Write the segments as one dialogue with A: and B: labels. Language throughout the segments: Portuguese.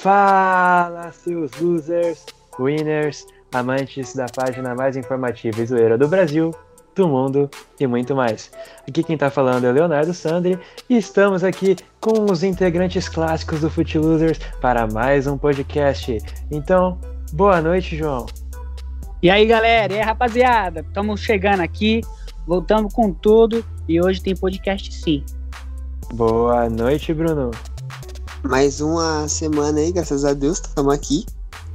A: Fala, seus losers, winners, amantes da página mais informativa e zoeira do Brasil, do mundo e muito mais. Aqui quem tá falando é o Leonardo Sandri e estamos aqui com os integrantes clássicos do Fute Losers para mais um podcast. Então, boa noite, João.
B: E aí, galera, e aí, rapaziada, estamos chegando aqui, voltamos com tudo e hoje tem podcast sim.
A: Boa noite, Bruno.
C: Mais uma semana aí, graças a Deus, estamos aqui.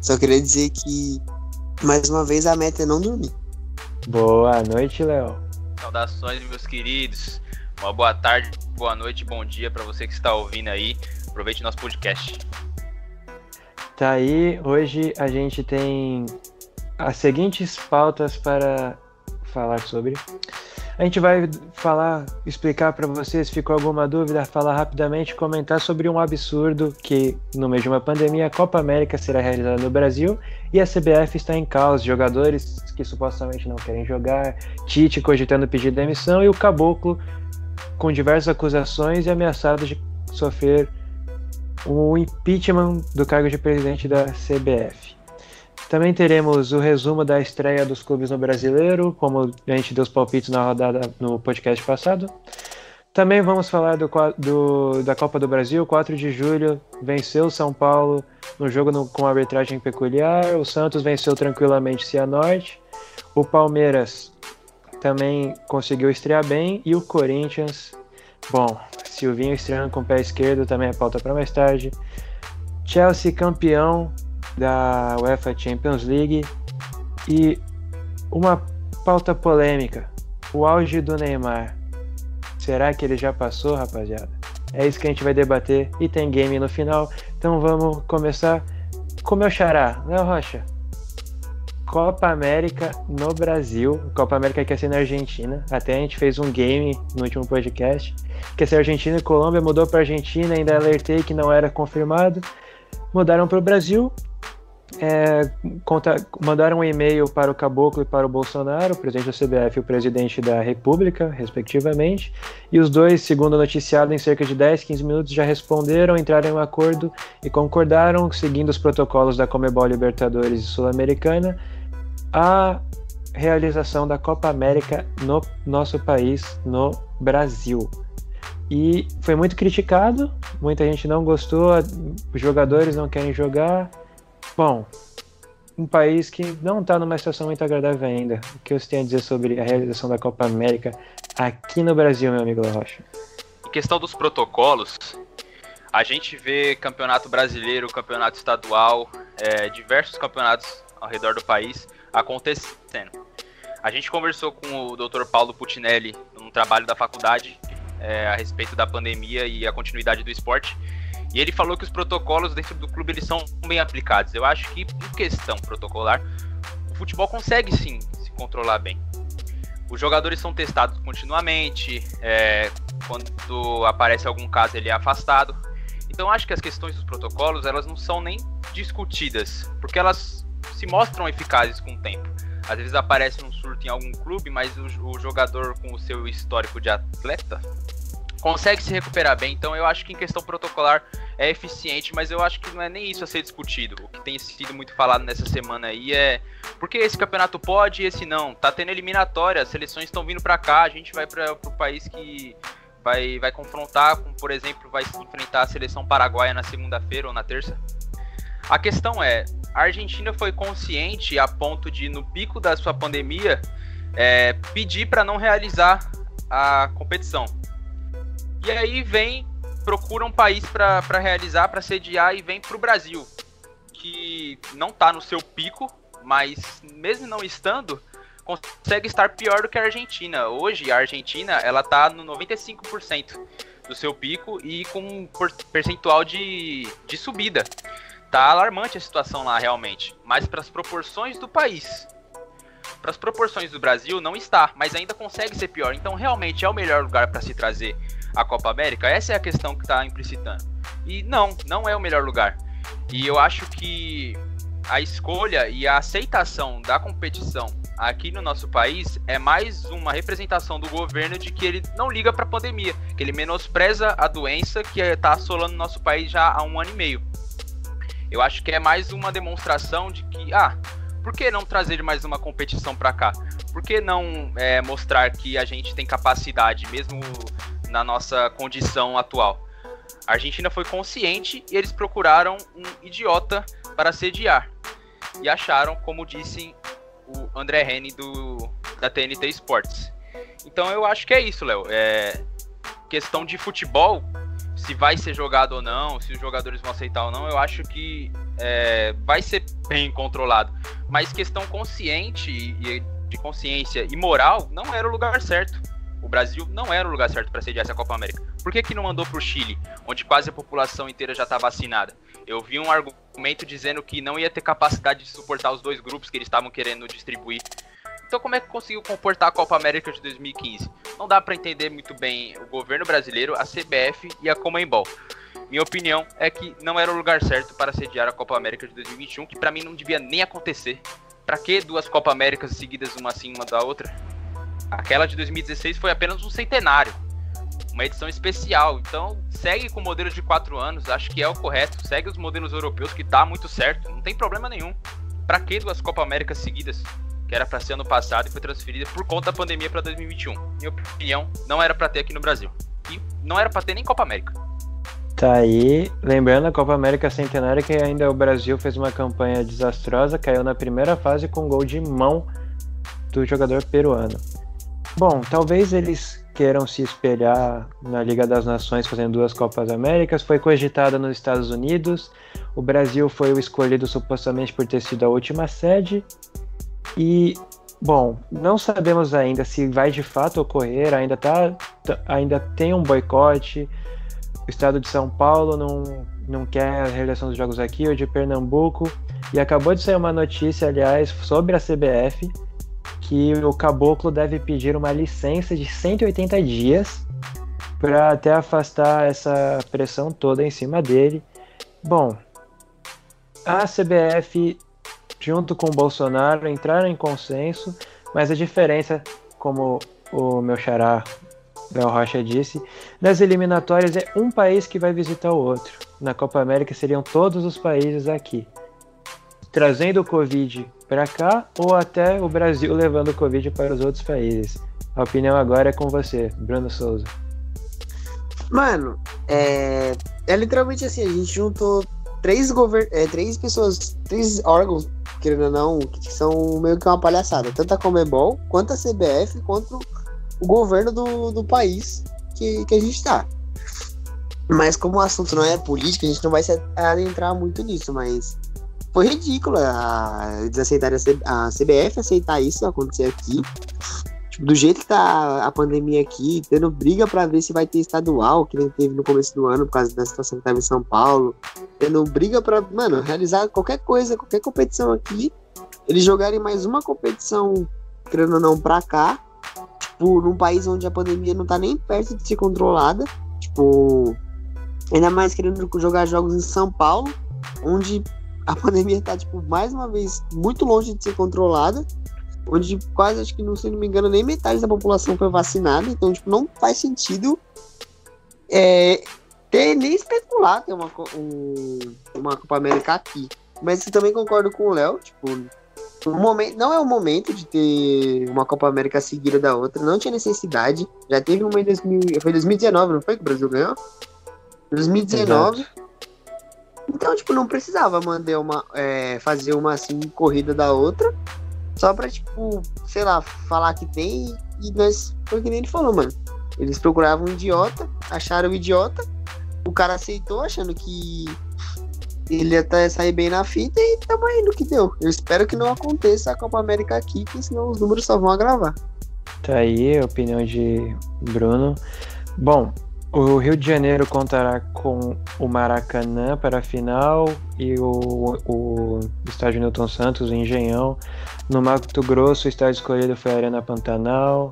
C: Só queria dizer que, mais uma vez, a meta é não dormir.
A: Boa noite, Léo.
D: Saudações, meus queridos. Uma boa tarde, boa noite, bom dia para você que está ouvindo aí. Aproveite nosso podcast.
A: Tá aí, hoje a gente tem as seguintes pautas para falar sobre. A gente vai explicar para vocês, ficou alguma dúvida, falar rapidamente, comentar sobre um absurdo que, no meio de uma pandemia, a Copa América será realizada no Brasil e a CBF está em caos, jogadores que supostamente não querem jogar, Tite cogitando pedir demissão e o Caboclo com diversas acusações e ameaçado de sofrer o impeachment do cargo de presidente da CBF. Também teremos o resumo da estreia dos clubes no Brasileiro, como a gente deu os palpites na rodada no podcast passado. Também vamos falar da Copa do Brasil, 4 de julho, venceu o São Paulo no jogo com arbitragem peculiar, o Santos venceu tranquilamente o Cianorte, o Palmeiras também conseguiu estrear bem e o Corinthians, bom, Silvinho estreando com o pé esquerdo, também é pauta para mais tarde. Chelsea campeão da UEFA Champions League e uma pauta polêmica, o auge do Neymar. Será que ele já passou, rapaziada? É isso que a gente vai debater e tem game no final, então vamos começar com o meu xará, Léo Rocha. Copa América no Brasil, Copa América que ia ser na Argentina, até a gente fez um game no último podcast, que ia ser Argentina e Colômbia, mudou para Argentina, ainda alertei que não era confirmado, mudaram para o Brasil. Mandaram um e-mail para o Caboclo e para o Bolsonaro, o presidente da CBF e o presidente da República, respectivamente, e os dois, segundo noticiado, em cerca de 10, 15 minutos já responderam, entraram em um acordo e concordaram, seguindo os protocolos da Conmebol, Libertadores e Sul-Americana, a realização da Copa América no nosso país, no Brasil. E foi muito criticado, muita gente não gostou, os jogadores não querem jogar. Bom, um país que não está numa situação muito agradável ainda. O que você tem a dizer sobre a realização da Copa América aqui no Brasil, meu amigo Rocha?
D: Em questão dos protocolos, a gente vê campeonato brasileiro, campeonato estadual, diversos campeonatos ao redor do país acontecendo. A gente conversou com o Dr. Paulo Putinelli num trabalho da faculdade a respeito da pandemia e a continuidade do esporte. E ele falou que os protocolos dentro do clube eles são bem aplicados. Eu acho que, em questão protocolar, o futebol consegue sim se controlar bem. Os jogadores são testados continuamente, quando aparece algum caso ele é afastado. Então acho que as questões dos protocolos elas não são nem discutidas, porque elas se mostram eficazes com o tempo. Às vezes aparece um surto em algum clube, mas o jogador com o seu histórico de atleta consegue se recuperar bem, então eu acho que em questão protocolar é eficiente, mas eu acho que não é nem isso a ser discutido. O que tem sido muito falado nessa semana aí é por que esse campeonato pode e esse não? Tá tendo eliminatória, as seleções estão vindo pra cá, a gente vai pro país que vai confrontar, por exemplo, vai enfrentar a seleção paraguaia na segunda-feira ou na terça. A questão é, a Argentina foi consciente a ponto de, no pico da sua pandemia, pedir para não realizar a competição. E aí procura um país para realizar, para sediar e vem para o Brasil, que não está no seu pico, mas mesmo não estando, consegue estar pior do que a Argentina. Hoje a Argentina ela está no 95% do seu pico e com um percentual de subida. Tá alarmante a situação lá realmente, mas para as proporções do país, para as proporções do Brasil não está, mas ainda consegue ser pior. Então realmente é o melhor lugar para se trazer a Copa América? Essa é a questão que está implicitando. E não é o melhor lugar. E eu acho que a escolha e a aceitação da competição aqui no nosso país é mais uma representação do governo de que ele não liga para a pandemia, que ele menospreza a doença que está assolando o nosso país já há 1 ano e meio. Eu acho que é mais uma demonstração de que, por que não trazer mais uma competição para cá? Por que não mostrar que a gente tem capacidade, mesmo na nossa condição atual? A Argentina foi consciente e eles procuraram um idiota para sediar. E acharam, como disse o André Henning da TNT Sports. Então eu acho que é isso, Léo. Questão de futebol, se vai ser jogado ou não, se os jogadores vão aceitar ou não, eu acho que vai ser bem controlado. Mas questão consciente, de consciência e moral, não era o lugar certo. O Brasil não era o lugar certo para sediar essa Copa América. Por que não mandou para o Chile, onde quase a população inteira já está vacinada? Eu vi um argumento dizendo que não ia ter capacidade de suportar os dois grupos que eles estavam querendo distribuir. Então como é que conseguiu comportar a Copa América de 2015? Não dá para entender muito bem o governo brasileiro, a CBF e a Conmebol. Minha opinião é que não era o lugar certo para sediar a Copa América de 2021, que para mim não devia nem acontecer. Para que 2 Copa Américas seguidas, uma assim, uma da outra? Aquela de 2016 foi apenas um centenário, uma edição especial. Então segue com modelos de 4 anos, acho que é o correto. Segue os modelos europeus, que tá muito certo, não tem problema nenhum. Para que 2 Copa Américas seguidas? Que era para ser ano passado e foi transferida por conta da pandemia para 2021. Minha opinião, não era para ter aqui no Brasil. E não era para ter nem Copa América.
A: Tá aí, lembrando a Copa América Centenária, que ainda o Brasil fez uma campanha desastrosa, caiu na primeira fase com gol de mão do jogador peruano. Bom, talvez eles queiram se espelhar na Liga das Nações fazendo 2 Copas Américas. Foi cogitada nos Estados Unidos. O Brasil foi o escolhido supostamente por ter sido a última sede. E, bom, não sabemos ainda se vai de fato ocorrer. Ainda tem um boicote. O estado de São Paulo não quer a realização dos jogos aqui, o de Pernambuco. E acabou de sair uma notícia, aliás, sobre a CBF, que o Caboclo deve pedir uma licença de 180 dias para até afastar essa pressão toda em cima dele. Bom, a CBF, junto com o Bolsonaro, entraram em consenso, mas a diferença, como o meu xará Léo Rocha disse, das eliminatórias é um país que vai visitar o outro. Na Copa América seriam todos os países aqui, trazendo o Covid para cá, ou até o Brasil levando o Covid para os outros países. A opinião agora é com você, Bruno Souza.
C: Mano, é literalmente assim, a gente juntou 3 pessoas, 3 órgãos, querendo ou não, que são meio que uma palhaçada. Tanto a Conmebol, quanto a CBF, quanto o governo do país que a gente tá. Mas como o assunto não é política, a gente não vai se adentrar muito nisso, mas foi ridículo eles aceitarem a CBF aceitar isso acontecer aqui. Tipo, do jeito que tá a pandemia aqui, tendo briga pra ver se vai ter estadual, que nem teve no começo do ano, por causa da situação que tava em São Paulo. Tendo briga pra, realizar qualquer coisa, qualquer competição aqui. Eles jogarem mais uma competição, querendo ou não, pra cá. Tipo, num país onde a pandemia não tá nem perto de ser controlada. Tipo, ainda mais querendo jogar jogos em São Paulo, onde a pandemia tá, tipo, mais uma vez, muito longe de ser controlada. Onde quase, acho que, se não me engano, nem metade da população foi vacinada. Então, tipo, não faz sentido nem especular ter uma Copa América aqui. Mas eu também concordo com o Léo, tipo, não é o momento de ter uma Copa América seguida da outra. Não tinha necessidade. Já teve uma em foi 2019, não foi que o Brasil ganhou? 2019. Exato. Então, tipo, não precisava fazer uma, assim, corrida da outra. Só pra, tipo, sei lá, falar que tem. E nós, foi que nem ele falou, mano. Eles procuravam um idiota, acharam o idiota. O cara aceitou, achando que ele ia até sair bem na fita. E tamo aí no que deu. Eu espero que não aconteça a Copa América aqui, porque senão os números só vão agravar.
A: Tá aí a opinião de Bruno. Bom, o Rio de Janeiro contará com o Maracanã para a final e o estádio Newton Santos, o Engenhão. No Mato Grosso, o estádio escolhido foi a Arena Pantanal.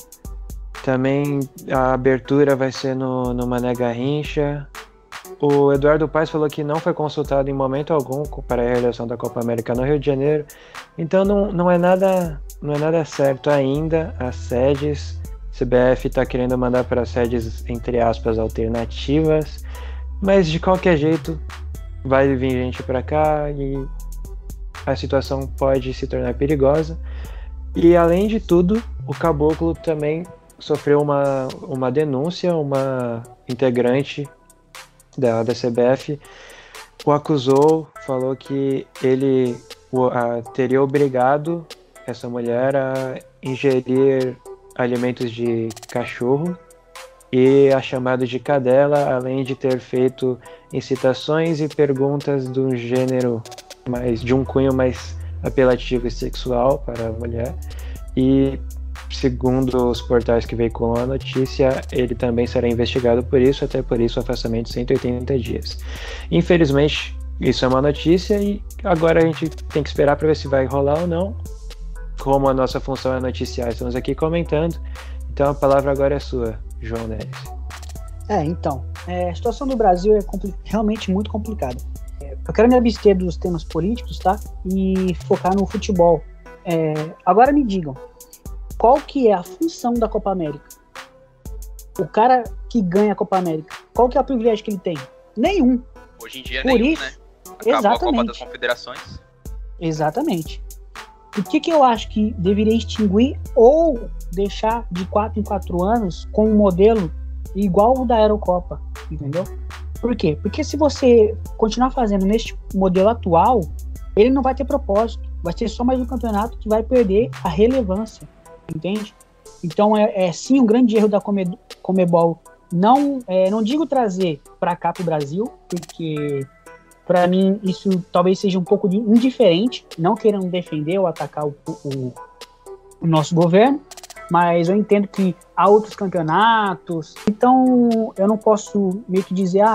A: Também a abertura vai ser no Mané Garrincha. O Eduardo Paes falou que não foi consultado em momento algum para a realização da Copa América no Rio de Janeiro. Então não é nada certo ainda. As sedes, CBF está querendo mandar para sedes, entre aspas, alternativas. Mas de qualquer jeito, vai vir gente para cá e a situação pode se tornar perigosa. E além de tudo, o Caboclo também sofreu uma denúncia, uma integrante da CBF o acusou, falou que ele teria obrigado essa mulher a ingerir alimentos de cachorro e a chamado de cadela, além de ter feito incitações e perguntas do gênero de um cunho mais apelativo e sexual para a mulher. E segundo os portais que veiculam a notícia, ele também será investigado por isso, até por isso o afastamento de 180 dias. Infelizmente, isso é uma notícia e agora a gente tem que esperar para ver se vai rolar ou não. Como a nossa função é noticiar, estamos aqui comentando. Então a palavra agora é sua, João Neres.
B: Então, a situação do Brasil é realmente muito complicada. Eu quero me abster dos temas políticos, tá? E focar no futebol. Agora me digam, qual que é a função da Copa América? O cara que ganha a Copa América, qual que é o privilégio que ele tem? Nenhum.
D: Hoje em dia
B: Por
D: nenhum,
B: isso,
D: né? Acabou
B: exatamente.
D: a Copa das Confederações.
B: Exatamente. Por que eu acho que deveria extinguir ou deixar de 4 em 4 anos com um modelo igual o da Eurocopa, entendeu? Por quê? Porque se você continuar fazendo neste modelo atual, ele não vai ter propósito. Vai ser só mais um campeonato que vai perder a relevância, entende? Então é sim um grande erro da Conmebol. Não digo trazer para cá para o Brasil, porque para mim isso talvez seja um pouco indiferente, não querendo defender ou atacar o nosso governo, mas eu entendo que há outros campeonatos, então eu não posso meio que dizer,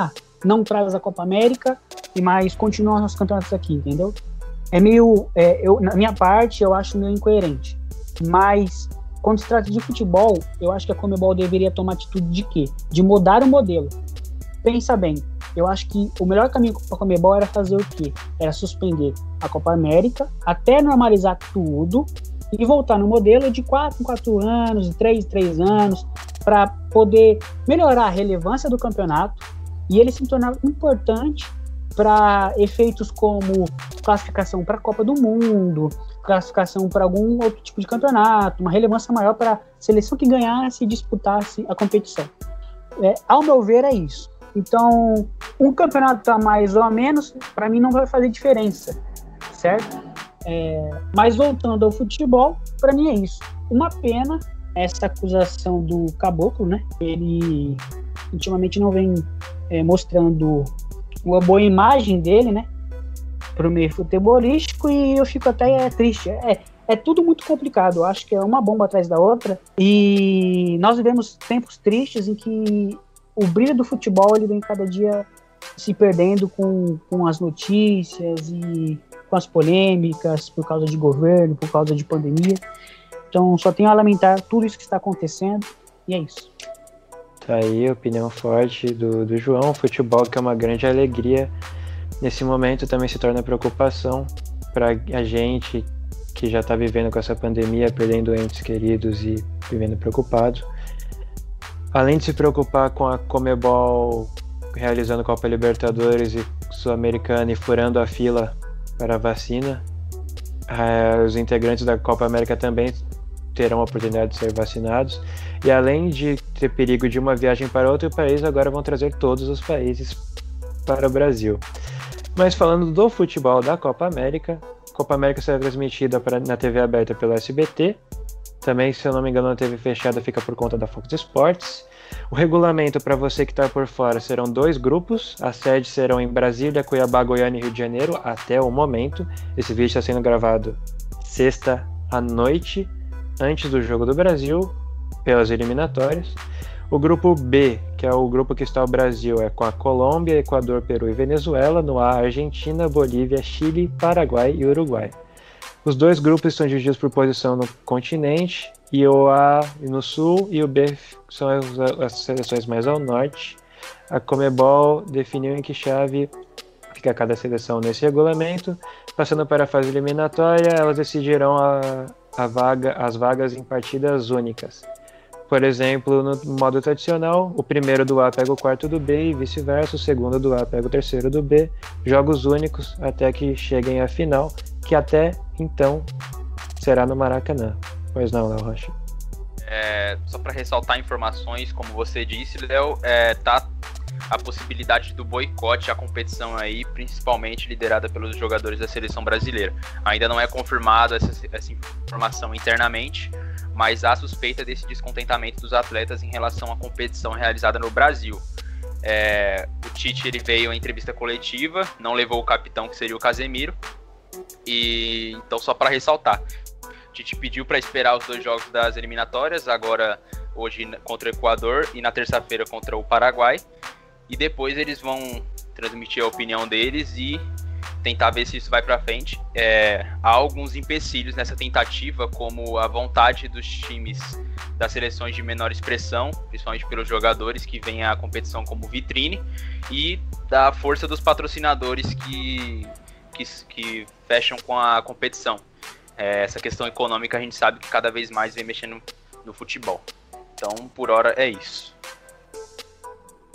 B: não traz a Copa América, mas continua os campeonatos aqui, entendeu? É meio, na minha parte, eu acho meio incoerente, mas quando se trata de futebol, eu acho que a Conmebol deveria tomar atitude de quê? De mudar o modelo. Pensa bem, eu acho que o melhor caminho para a Conmebol era fazer o quê? Era suspender a Copa América, até normalizar tudo, e voltar no modelo de 4 em 4 anos, de 3 em 3 anos, para poder melhorar a relevância do campeonato e ele se tornar importante para efeitos como classificação para a Copa do Mundo, classificação para algum outro tipo de campeonato, uma relevância maior para a seleção que ganhasse e disputasse a competição. Ao meu ver, é isso. Então, um campeonato a mais ou a menos, para mim não vai fazer diferença, certo? Mas voltando ao futebol, para mim é isso. Uma pena essa acusação do Caboclo, né? Ele ultimamente não vem mostrando uma boa imagem dele, né? Para o meio futebolístico, e eu fico até triste. É tudo muito complicado. Eu acho que é uma bomba atrás da outra. E nós vivemos tempos tristes em que o brilho do futebol ele vem cada dia se perdendo com as notícias e com as polêmicas por causa de governo, por causa de pandemia. Então só tenho a lamentar tudo isso que está acontecendo, e é isso.
A: Tá aí a opinião forte do João. O futebol, que é uma grande alegria, nesse momento também se torna preocupação para a gente que já está vivendo com essa pandemia, perdendo entes queridos e vivendo preocupado. Além de se preocupar com a Conmebol realizando Copa Libertadores e Sul-Americana e furando a fila para a vacina, os integrantes da Copa América também terão a oportunidade de ser vacinados, e além de ter perigo de uma viagem para outro país, agora vão trazer todos os países para o Brasil. Mas falando do futebol da Copa América, a Copa América será transmitida na TV aberta pelo SBT, também, se eu não me engano, na TV fechada fica por conta da Fox Sports. O regulamento, para você que está por fora, serão 2 grupos. As sedes serão em Brasília, Cuiabá, Goiânia e Rio de Janeiro, até o momento. Esse vídeo está sendo gravado sexta à noite, antes do Jogo do Brasil, pelas eliminatórias. O grupo B, que é o grupo que está o Brasil, é com a Colômbia, Equador, Peru e Venezuela. No A, Argentina, Bolívia, Chile, Paraguai e Uruguai. Os 2 grupos estão divididos por posição no continente, e o A no sul e o B são as seleções mais ao norte. A Conmebol definiu em que chave fica cada seleção nesse regulamento. Passando para a fase eliminatória, elas decidirão as vagas em partidas únicas. Por exemplo, no modo tradicional, o primeiro do A pega o quarto do B e vice-versa, o segundo do A pega o terceiro do B, jogos únicos até que cheguem à final, que até então será no Maracanã. Pois não, Léo Rocha?
D: Só para ressaltar informações, como você disse, Léo, tá a possibilidade do boicote à competição aí, principalmente liderada pelos jogadores da seleção brasileira. Ainda não é confirmada essa informação internamente, mas há suspeita desse descontentamento dos atletas em relação à competição realizada no Brasil. O Tite ele veio em entrevista coletiva, não levou o capitão, que seria o Casemiro, e então só para ressaltar, o Tite pediu para esperar os 2 jogos das eliminatórias, agora hoje contra o Equador e na terça-feira contra o Paraguai, e depois eles vão transmitir a opinião deles e tentar ver se isso vai para frente. Há alguns empecilhos nessa tentativa, como a vontade dos times das seleções de menor expressão, principalmente pelos jogadores que veem a competição como vitrine, e da força dos patrocinadores que fecham com a competição. Essa questão econômica a gente sabe que cada vez mais vem mexendo no futebol. Então, por hora, é isso.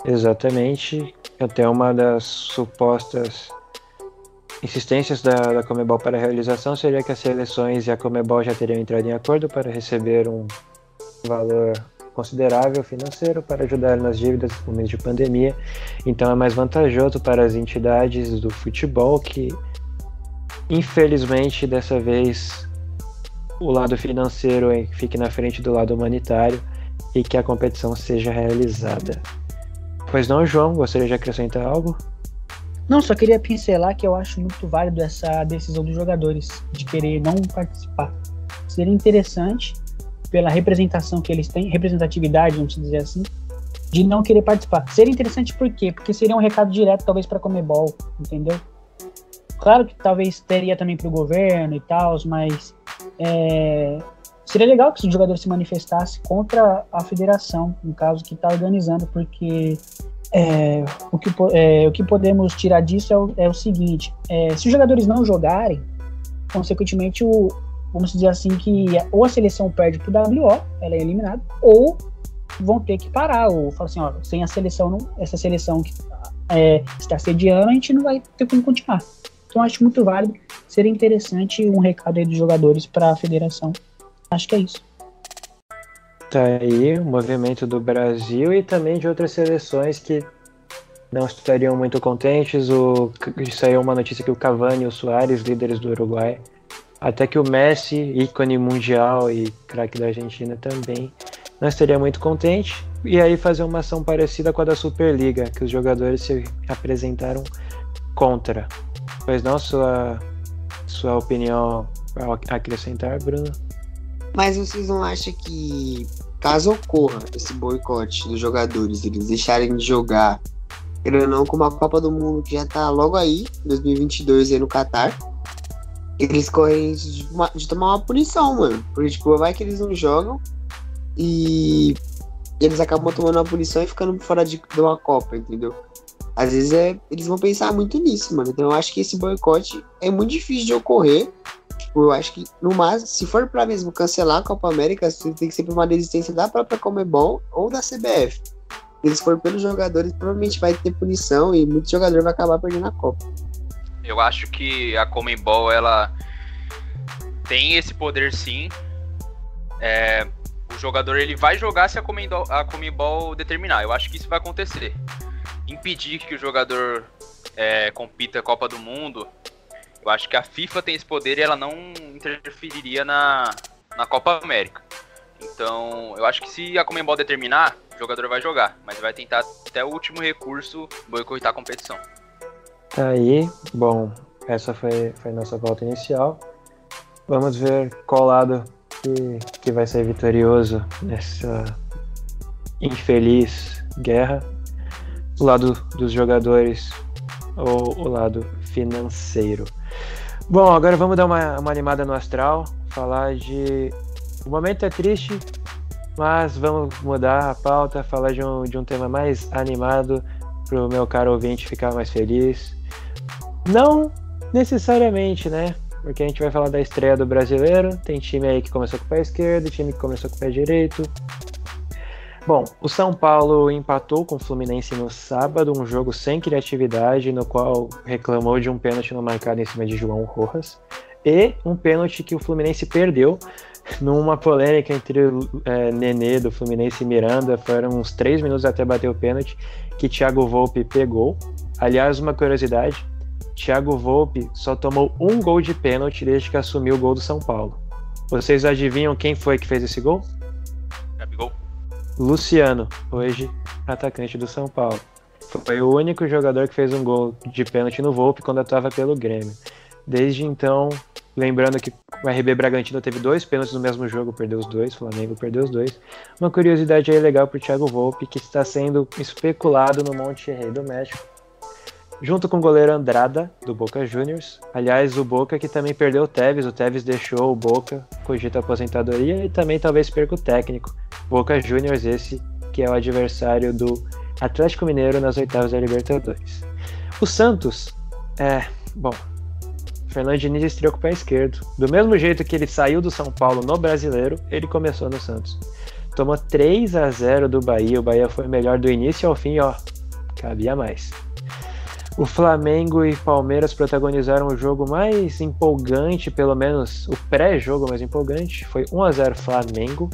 A: Exatamente. Até uma das supostas insistências da Conmebol para a realização seria que as seleções e a Conmebol já teriam entrado em acordo para receber um valor considerável financeiro para ajudar nas dívidas no mês de pandemia. Então é mais vantajoso para as entidades do futebol que, infelizmente, dessa vez o lado financeiro fique na frente do lado humanitário e que a competição seja realizada. Pois não, João, gostaria de acrescentar algo?
B: Não, só queria pincelar que eu acho muito válido essa decisão dos jogadores de querer não participar. Seria interessante, pela representação que eles têm, representatividade, vamos dizer assim, de não querer participar. Seria interessante por quê? Porque seria um recado direto, talvez, para a Conmebol, entendeu? Claro que talvez teria também para o governo e tal, mas seria legal que os jogadores se manifestassem contra a federação, no caso, que está organizando, porque o que podemos tirar disso é o seguinte: se os jogadores não jogarem, consequentemente, vamos dizer assim, que ou a seleção perde pro WO, ela é eliminada, ou vão ter que parar, ou falar assim, ó, sem a seleção, essa seleção que está sediando, a gente não vai ter como continuar. Então acho muito válido, seria interessante um recado aí dos jogadores para a federação. Acho que é isso.
A: Tá aí o movimento do Brasil e também de outras seleções que não estariam muito contentes. Saiu uma notícia que o Cavani e o Suárez, líderes do Uruguai, até que o Messi, ícone mundial e craque da Argentina também, não estaria muito contente. E aí fazer uma ação parecida com a da Superliga, que os jogadores se apresentaram contra. Pois não, sua opinião a acrescentar, Bruno?
C: Mas vocês não acham que, caso ocorra esse boicote dos jogadores, eles deixarem de jogar, querendo ou não, como a Copa do Mundo que já tá logo aí, 2022 aí no Catar, eles correm de tomar uma punição, mano. Porque, tipo, vai que eles não jogam e eles acabam tomando uma punição e ficando fora de uma Copa, entendeu? Às vezes eles vão pensar muito nisso, mano. Então eu acho que esse boicote é muito difícil de ocorrer. Tipo, eu acho que, no máximo, se for pra mesmo cancelar a Copa América, tem que ser por uma desistência da própria Conmebol ou da CBF. Se for pelos jogadores, provavelmente vai ter punição e muito jogador vai acabar perdendo a Copa.
D: Eu acho que a Conmebol, ela tem esse poder, sim. O jogador, ele vai jogar se a Conmebol determinar. Eu acho que isso vai acontecer. Impedir que o jogador compita a Copa do Mundo, eu acho que a FIFA tem esse poder e ela não interferiria na Copa América. Então, eu acho que se a Conmebol determinar, o jogador vai jogar, mas vai tentar até o último recurso boicotar a competição.
A: Tá aí, bom, essa foi nossa volta inicial. Vamos ver qual lado que vai ser vitorioso nessa infeliz guerra. O lado dos jogadores ou o lado financeiro. Bom, agora vamos dar uma animada no astral, falar de... O momento é triste, mas vamos mudar a pauta, falar de um tema mais animado para o meu caro ouvinte ficar mais feliz. Não necessariamente, né? Porque a gente vai falar da estreia do Brasileiro. Tem time aí que começou com o pé esquerdo, time que começou com o pé direito. Bom, o São Paulo empatou com o Fluminense no sábado, um jogo sem criatividade, no qual reclamou de um pênalti não marcado em cima de João Rojas, e um pênalti que o Fluminense perdeu numa polêmica entre Nenê do Fluminense e Miranda. Foram uns 3 minutos até bater o pênalti, que Thiago Volpi pegou. Aliás, uma curiosidade, Thiago Volpi só tomou um gol de pênalti desde que assumiu o gol do São Paulo. Vocês adivinham quem foi que fez esse gol?
D: Gabigol.
A: Luciano, hoje atacante do São Paulo. Foi o único jogador que fez um gol de pênalti no Volpi quando estava pelo Grêmio. Desde então, lembrando que o RB Bragantino teve 2 pênaltis no mesmo jogo, perdeu os 2, o Flamengo perdeu os 2. Uma curiosidade aí legal para o Thiago Volpi, que está sendo especulado no Monterrey do México, junto com o goleiro Andrada, do Boca Juniors. Aliás, o Boca que também perdeu o Tevez deixou o Boca, cogita aposentadoria, e também talvez perca o técnico. Boca Juniors, esse que é o adversário do Atlético Mineiro nas oitavas da Libertadores. O Santos, Fernando Diniz estreou com o pé esquerdo. Do mesmo jeito que ele saiu do São Paulo no Brasileiro, ele começou no Santos. Tomou 3-0 do Bahia, o Bahia foi melhor do início ao fim, cabia mais. O Flamengo e Palmeiras protagonizaram o jogo mais empolgante, pelo menos o pré-jogo mais empolgante. Foi 1-0 Flamengo.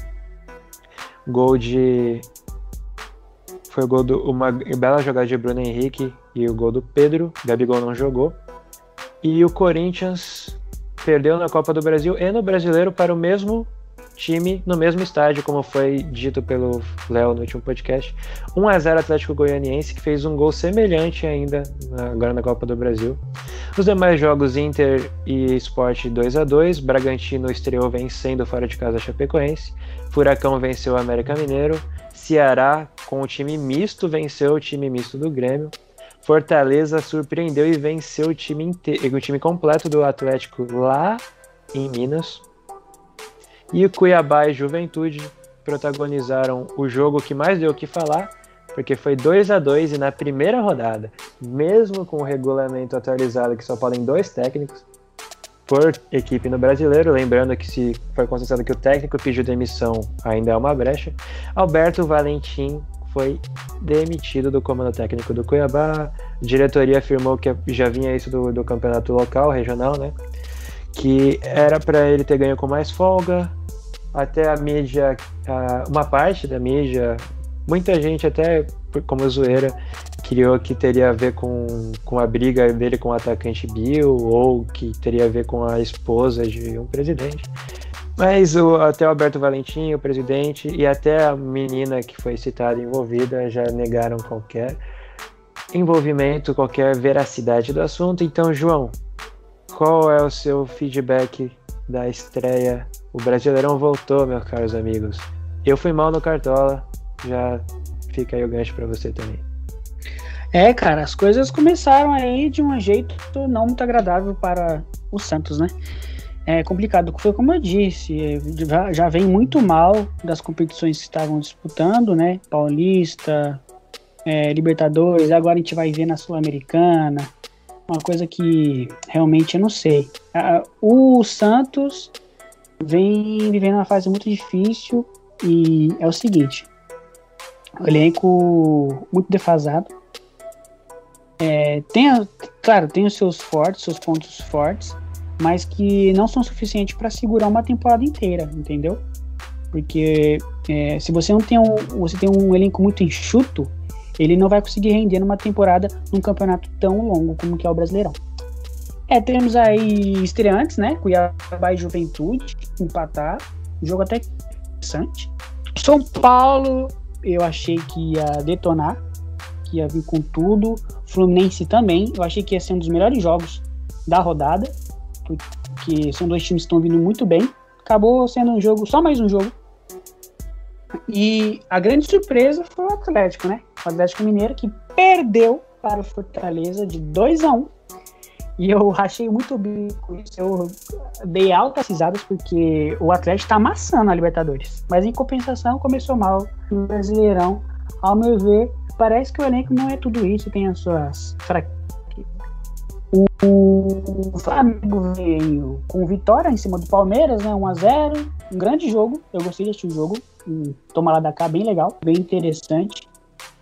A: Foi o gol uma bela jogada de Bruno Henrique e o gol do Pedro. Gabigol não jogou. E o Corinthians perdeu na Copa do Brasil e no Brasileiro para o mesmo time, no mesmo estádio, como foi dito pelo Léo no último podcast. 1-0 Atlético Goianiense, que fez um gol semelhante ainda agora na Copa do Brasil. Os demais jogos, Inter e Sport 2-2, Bragantino estreou vencendo fora de casa a Chapecoense, Furacão venceu o América Mineiro, Ceará com o time misto venceu o time misto do Grêmio, Fortaleza surpreendeu e venceu o time completo do Atlético lá em Minas. E o Cuiabá e Juventude protagonizaram o jogo que mais deu o que falar, porque foi 2-2 e na primeira rodada, mesmo com o regulamento atualizado que só podem 2 técnicos por equipe no Brasileiro, lembrando que se foi considerado que o técnico pediu demissão, ainda é uma brecha, Alberto Valentim foi demitido do comando técnico do Cuiabá. A diretoria afirmou que já vinha isso do campeonato local, regional, né? Que era para ele ter ganho com mais folga. Até a mídia, uma parte da mídia, muita gente até como zoeira, criou que teria a ver com a briga dele com o atacante Bill, ou que teria a ver com a esposa de um presidente. Mas até o Alberto Valentim, o presidente, e até a menina que foi citada envolvida já negaram qualquer envolvimento, qualquer veracidade do assunto. Então, João, qual é o seu feedback da estreia? O Brasileirão voltou, meus caros amigos. Eu fui mal no Cartola, já fica aí o gancho pra você também.
B: Cara, as coisas começaram aí de um jeito não muito agradável para o Santos, né? É complicado, foi como eu disse, já vem muito mal das competições que estavam disputando, né? Paulista, Libertadores, agora a gente vai ver na Sul-Americana, uma coisa que realmente eu não sei. O Santos vem vivendo uma fase muito difícil e é o seguinte, o elenco muito defasado, tem os seus pontos fortes, mas que não são suficientes para segurar uma temporada inteira, entendeu? Porque se você tem um elenco muito enxuto, ele não vai conseguir render numa temporada num campeonato tão longo como que é o Brasileirão. Temos aí estreantes, né? Cuiabá e Juventude, empatar, jogo até interessante. São Paulo, eu achei que ia detonar, que ia vir com tudo. Fluminense também, eu achei que ia ser um dos melhores jogos da rodada, porque são 2 times que estão vindo muito bem. Acabou sendo só mais um jogo. E a grande surpresa foi o Atlético, né? O Atlético Mineiro, que perdeu para o Fortaleza de 2-1. E eu rachei muito o bico. Eu dei altas risadas porque o Atlético tá amassando a Libertadores. Mas em compensação, começou mal no Brasileirão. Ao meu ver, parece que o elenco não é tudo isso, tem as suas fraquezas. O Flamengo veio com vitória em cima do Palmeiras, né? 1-0. Um grande jogo. Eu gostei de assistir o jogo. Toma lá da cá, bem legal, bem interessante.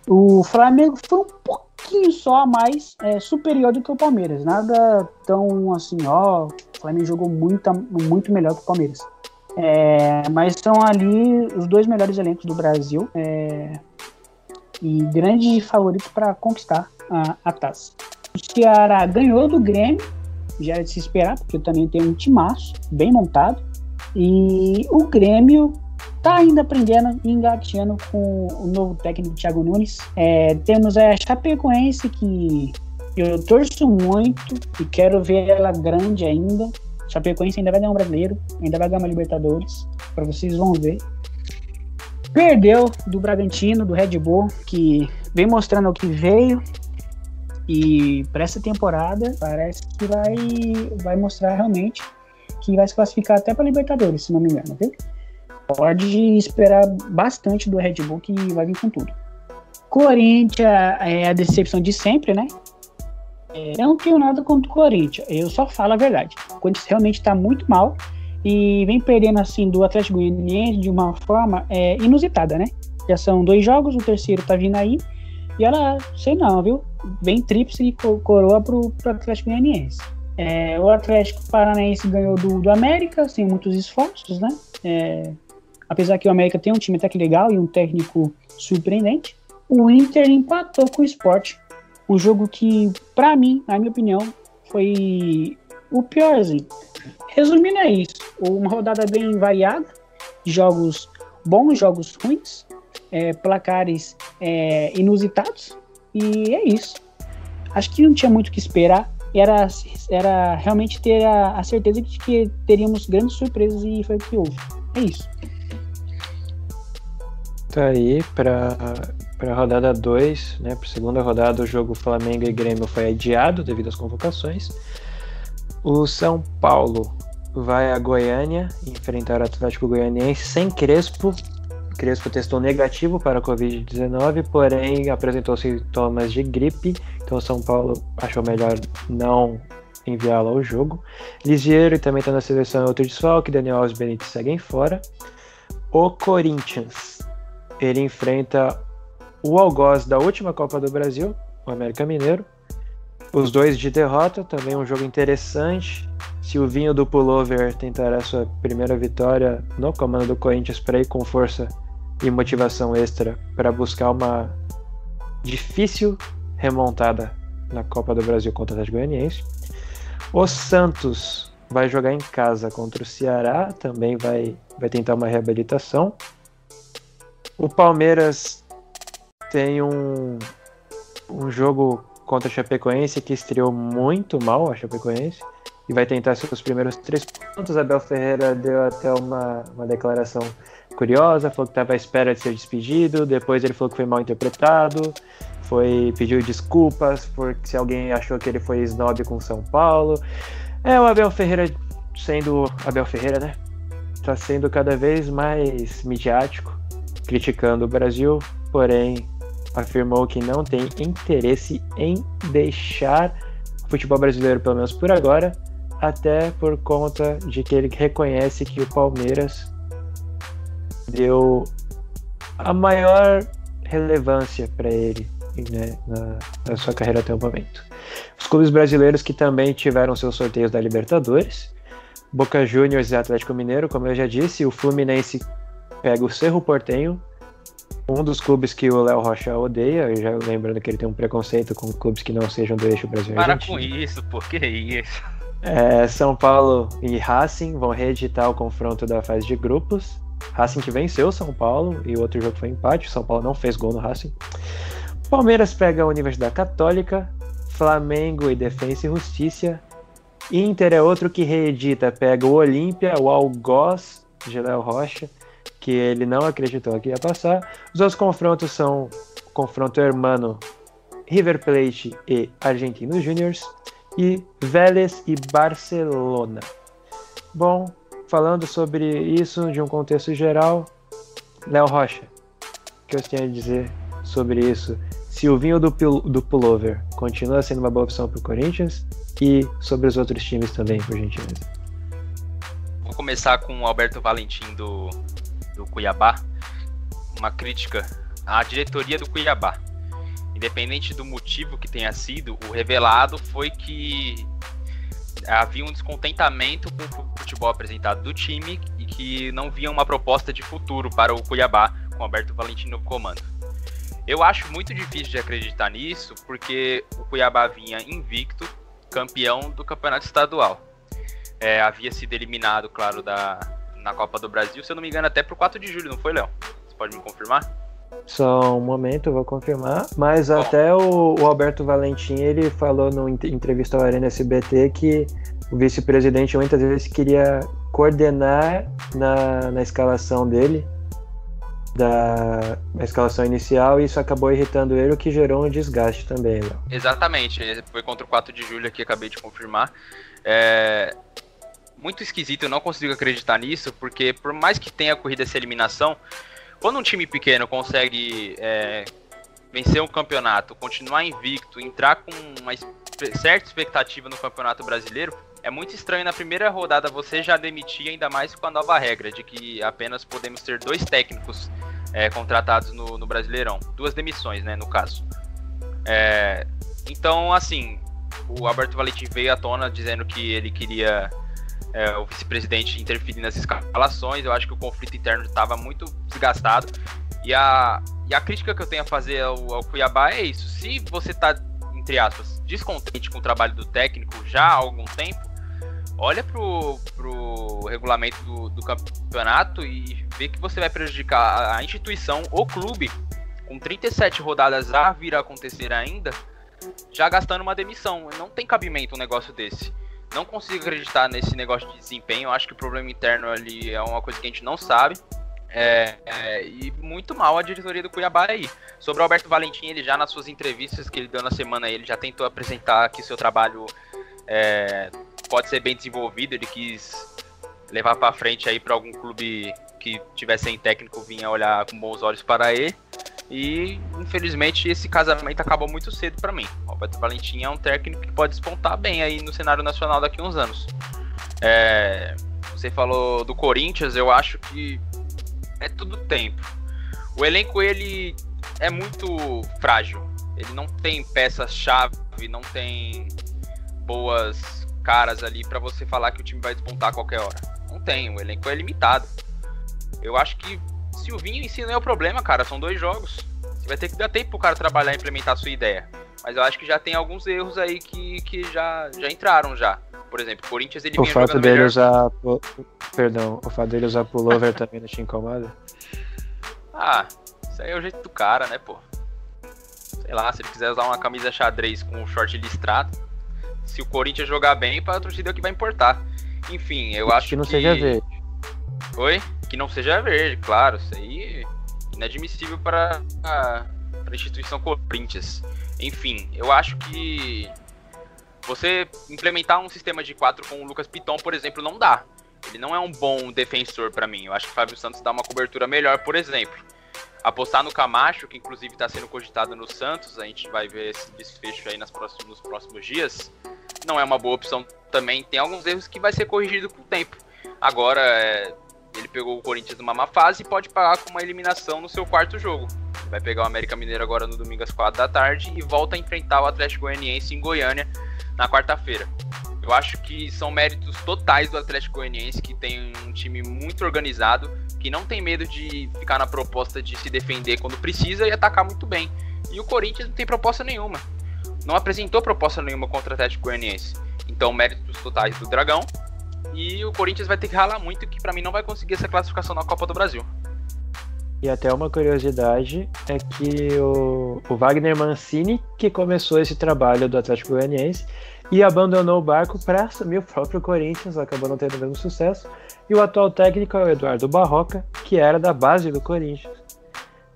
B: O Flamengo foi um pouquinho só a mais superior do que o Palmeiras. Nada tão assim, ó. O Flamengo jogou muito melhor que o Palmeiras. Mas são ali os dois melhores elencos do Brasil. E grandes favoritos para conquistar a taça. O Ceará ganhou do Grêmio, já era de se esperar, porque também tem um timaço bem montado. E o Grêmio tá ainda aprendendo e engateando com o novo técnico Thiago Nunes. Temos a Chapecoense, que eu torço muito e quero ver ela grande ainda. Chapecoense ainda vai ganhar um brasileiro, ainda vai ganhar uma Libertadores, para vocês vão ver. Perdeu do Bragantino, do Red Bull, que vem mostrando o que veio. E para essa temporada parece que vai mostrar realmente que vai se classificar até para Libertadores, se não me engano, viu? Pode esperar bastante do Red Bull, que vai vir com tudo. Corinthians é a decepção de sempre, né? Eu não tenho nada contra o Corinthians, eu só falo a verdade. O Corinthians realmente está muito mal e vem perdendo assim do Atlético Goianiense de uma forma inusitada, né? Já são 2 jogos, o terceiro tá vindo aí e ela, sei não, viu? Vem tríplice e coroa pro Atlético Goianiense. O Atlético Paranaense ganhou do América, sem muitos esforços, né? Apesar que o América tem um time até que legal e um técnico surpreendente. O Inter empatou com o Sport. Um jogo que, pra mim, na minha opinião, foi o piorzinho. Resumindo, é isso. Uma rodada bem variada, jogos bons, jogos ruins, placares inusitados, e é isso. Acho que não tinha muito o que esperar. Era realmente ter a certeza de que teríamos grandes surpresas, e foi o que houve. É isso.
A: Tá aí para a rodada 2, né? Para a segunda rodada, o jogo Flamengo e Grêmio foi adiado devido às convocações. O São Paulo vai a Goiânia enfrentar o Atlético Goianiense sem Crespo. Crespo testou negativo para a Covid-19, porém apresentou sintomas de gripe, então o São Paulo achou melhor não enviá-lo ao jogo. Lisieiro também está na seleção, outro desfalque, Daniel Alves e Benítez seguem fora. O Corinthians, ele enfrenta o algoz da última Copa do Brasil, o América Mineiro. Os dois de derrota, também um jogo interessante. Silvinho do Pullover tentará sua primeira vitória no comando do Corinthians para ir com força e motivação extra para buscar uma difícil remontada na Copa do Brasil contra o Atlético Goianiense. O Santos vai jogar em casa contra o Ceará, também vai tentar uma reabilitação. O Palmeiras tem um jogo contra a Chapecoense que estreou muito mal, a Chapecoense, e vai tentar seus primeiros 3 pontos. Abel Ferreira deu até uma declaração curiosa, falou que estava à espera de ser despedido, depois ele falou que foi mal interpretado, pediu desculpas porque se alguém achou que ele foi snob com São Paulo. O Abel Ferreira sendo Abel Ferreira, né? Está sendo cada vez mais midiático, criticando o Brasil, porém afirmou que não tem interesse em deixar o futebol brasileiro, pelo menos por agora, até por conta de que ele reconhece que o Palmeiras deu a maior relevância para ele, né, na sua carreira até o momento. Os clubes brasileiros que também tiveram seus sorteios da Libertadores, Boca Juniors e Atlético Mineiro, como eu já disse, o Fluminense pega o Cerro Porteño, um dos clubes que o Léo Rocha odeia, já lembrando que ele tem um preconceito com clubes que não sejam do eixo Brasil e Argentina.
D: Para com isso, por que isso?
A: São Paulo e Racing vão reeditar o confronto da fase de grupos. Racing que venceu o São Paulo e o outro jogo foi empate, o São Paulo não fez gol no Racing. Palmeiras pega a Universidade Católica, Flamengo e Defensa e Justiça. Inter é outro que reedita, pega o Olímpia, o Algoz de Léo Rocha, que ele não acreditou que ia passar. Os outros confrontos são o confronto hermano River Plate e Argentinos Juniors e Vélez e Barcelona. Bom, falando sobre isso de um contexto geral, Léo Rocha, o que você tem a dizer sobre isso? Silvinho do Pullover continua sendo uma boa opção pro Corinthians? E sobre os outros times também, por gentileza.
D: Vou começar com o Alberto Valentim do Cuiabá. Uma crítica à diretoria do Cuiabá. Independente do motivo que tenha sido, o revelado foi que havia um descontentamento com o futebol apresentado do time e que não via uma proposta de futuro para o Cuiabá com o Alberto Valentim no comando. Eu acho muito difícil de acreditar nisso, porque o Cuiabá vinha invicto, campeão do campeonato estadual. Havia sido eliminado, claro, na Copa do Brasil, se eu não me engano, até pro 4 de julho, não foi, Léo? Você pode me confirmar?
A: Só um momento, eu vou confirmar. Mas bom, até o Alberto Valentim, ele falou numa entrevista ao Arena SBT que o vice-presidente muitas vezes queria coordenar na escalação dele, da escalação inicial, e isso acabou irritando ele, o que gerou um desgaste também, Léo.
D: Exatamente, foi contra o 4 de julho aqui, acabei de confirmar. Muito esquisito, eu não consigo acreditar nisso, porque por mais que tenha ocorrido essa eliminação, quando um time pequeno consegue vencer um campeonato, continuar invicto, entrar com uma certa expectativa no Campeonato Brasileiro, é muito estranho na primeira rodada você já demitir, ainda mais com a nova regra de que apenas podemos ter 2 técnicos contratados no Brasileirão. 2 demissões, né, no caso. Então, assim, o Alberto Valentim veio à tona dizendo que ele queria o vice-presidente interferir nas escalações. Eu acho que o conflito interno estava muito desgastado. E a crítica que eu tenho a fazer ao Cuiabá é isso. Se você está, entre aspas, descontente com o trabalho do técnico já há algum tempo, olha pro regulamento do campeonato e vê que você vai prejudicar a instituição, o clube, com 37 rodadas a vir a acontecer ainda, já gastando uma demissão. Não tem cabimento um negócio desse. Não consigo acreditar nesse negócio de desempenho. Eu acho que o problema interno ali é uma coisa que a gente não sabe. E muito mal a diretoria do Cuiabá aí. Sobre o Alberto Valentim, ele já nas suas entrevistas que ele deu na semana, ele já tentou apresentar que seu trabalho pode ser bem desenvolvido. Ele quis levar para frente aí para algum clube que tivesse sem técnico, vinha olhar com bons olhos para ele. E infelizmente esse casamento acabou muito cedo para mim. O Alberto Valentim é um técnico que pode despontar bem aí no cenário nacional daqui a uns anos. Você falou do Corinthians, eu acho que é tudo tempo. O elenco, ele é muito frágil. Ele não tem peças-chave, não tem boas caras ali para você falar que o time vai despontar a qualquer hora. Não tem, o elenco é limitado. Eu acho que Silvinho em si não é o problema, cara. São 2 jogos. Você vai ter que dar tempo pro cara trabalhar e implementar a sua ideia. Mas eu acho que já tem alguns erros aí que já entraram já. Por exemplo, o Corinthians, ele vinha jogando melhor.
A: O fato dele usar pullover também não te incomoda?
D: Isso aí é o jeito do cara, né, pô? Sei lá, se ele quiser usar uma camisa xadrez com um short listrado, se o Corinthians jogar bem, pra torcida é o que vai importar. Enfim, eu acho que
A: não seja verde.
D: Oi? Que não seja verde, claro. Isso aí é inadmissível para a instituição Corinthians. Enfim, eu acho que você implementar um sistema de 4 com o Lucas Piton, por exemplo, não dá. Ele não é um bom defensor para mim. Eu acho que o Fábio Santos dá uma cobertura melhor, por exemplo. Apostar no Camacho, que inclusive está sendo cogitado no Santos, a gente vai ver esse desfecho aí nos próximos dias, não é uma boa opção também. Tem alguns erros que vai ser corrigido com o tempo. Agora, ele pegou o Corinthians numa má fase e pode pagar com uma eliminação no seu 4º jogo. Vai pegar o América Mineiro agora no domingo às 4 da tarde e volta a enfrentar o Atlético Goianiense em Goiânia na quarta-feira. Eu acho que são méritos totais do Atlético Goianiense, que tem um time muito organizado, que não tem medo de ficar na proposta de se defender quando precisa e atacar muito bem. E o Corinthians não tem proposta nenhuma. Não apresentou proposta nenhuma contra o Atlético Goianiense. Então, méritos totais do Dragão. E o Corinthians vai ter que ralar muito, que pra mim não vai conseguir essa classificação na Copa do Brasil.
A: E até uma curiosidade é que o Wagner Mancini, que começou esse trabalho do Atlético Goianiense e abandonou o barco para assumir o próprio Corinthians, acabou não tendo o mesmo sucesso. E o atual técnico é o Eduardo Barroca, que era da base do Corinthians.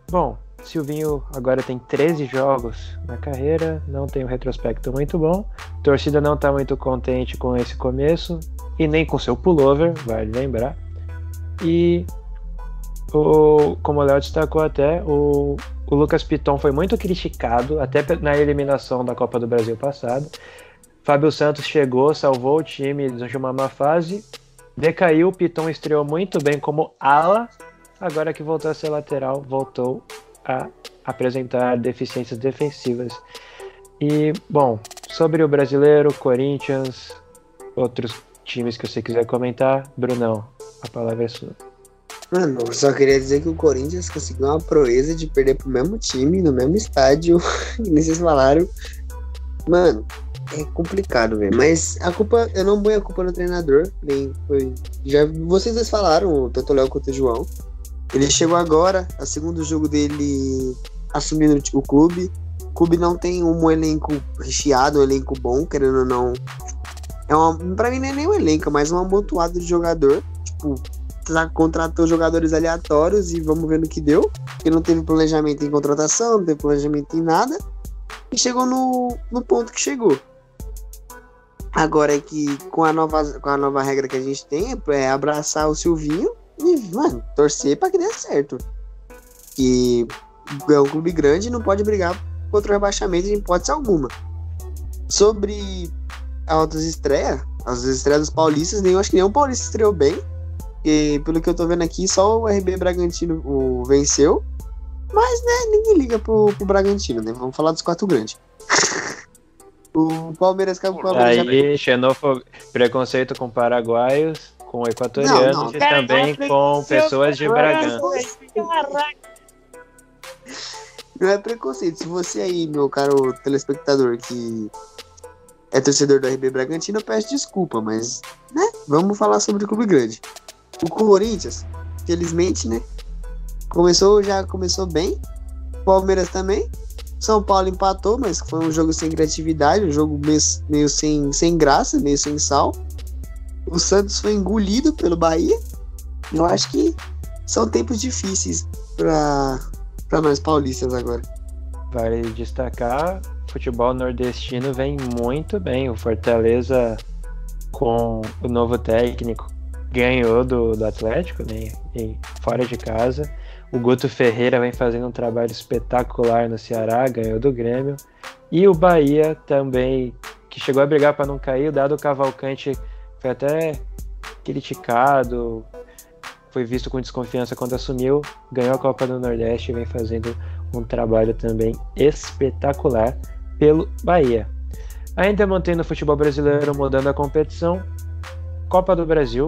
A: Bom, Silvinho agora tem 13 jogos na carreira, não tem um retrospecto muito bom. A torcida não está muito contente com esse começo e nem com seu pullover, vale lembrar. E como o Léo destacou até, o o Lucas Piton foi muito criticado, até na eliminação da Copa do Brasil passada. Fábio Santos chegou, salvou o time de uma má fase, decaiu, o Piton estreou muito bem como ala, agora que voltou a ser lateral, voltou a apresentar deficiências defensivas. E, bom, sobre o Brasileiro, Corinthians, outros times que você quiser comentar, Brunão, a palavra é sua.
C: Mano, eu só queria dizer que o Corinthians conseguiu uma proeza de perder pro mesmo time, no mesmo estádio, e vocês falaram. Mano, é complicado, velho. Mas a culpa, eu não ponho a culpa no treinador. Vocês dois falaram, tanto o Léo quanto o João. Ele chegou agora, é o segundo jogo dele assumindo o clube. O clube não tem um elenco recheado, um elenco bom, querendo ou não. Pra mim não é nem um elenco, é mais um amontoado de jogador. Tipo, contratou jogadores aleatórios e vamos ver no que deu. Porque não teve planejamento em contratação, não teve planejamento em nada. E chegou no ponto que chegou. Agora é que com a nova regra que a gente tem é abraçar o Silvinho e, mano, torcer pra que dê certo. Que é um clube grande e não pode brigar contra o rebaixamento em hipótese alguma. Sobre as estreias dos paulistas, acho que nenhum paulista estreou bem. E pelo que eu tô vendo aqui, só o RB Bragantino venceu. Mas, né, ninguém liga pro Bragantino, né? Vamos falar dos 4 grandes. O Palmeiras caiu pro Palmeiras.
A: Aí, preconceito com paraguaios, com equatorianos e também com pessoas de Bragança.
C: Não é preconceito. Se você aí, meu caro telespectador, que é torcedor do RB Bragantino, eu peço desculpa, mas, né, vamos falar sobre o clube grande. O Corinthians, felizmente, né, já começou bem. Palmeiras também. São Paulo empatou, mas foi um jogo sem criatividade, um jogo meio sem graça, meio sem sal. O Santos foi engolido pelo Bahia. Eu acho que são tempos difíceis para nós paulistas agora.
A: Vale destacar, o futebol nordestino vem muito bem. O Fortaleza, com o novo técnico, ganhou do Atlético, né, fora de casa. O Guto Ferreira vem fazendo um trabalho espetacular no Ceará, ganhou do Grêmio. E o Bahia também, que chegou a brigar para não cair, o Dado Cavalcante foi até criticado, foi visto com desconfiança quando assumiu, ganhou a Copa do Nordeste e vem fazendo um trabalho também espetacular pelo Bahia. Ainda mantendo o futebol brasileiro, mudando a competição, Copa do Brasil.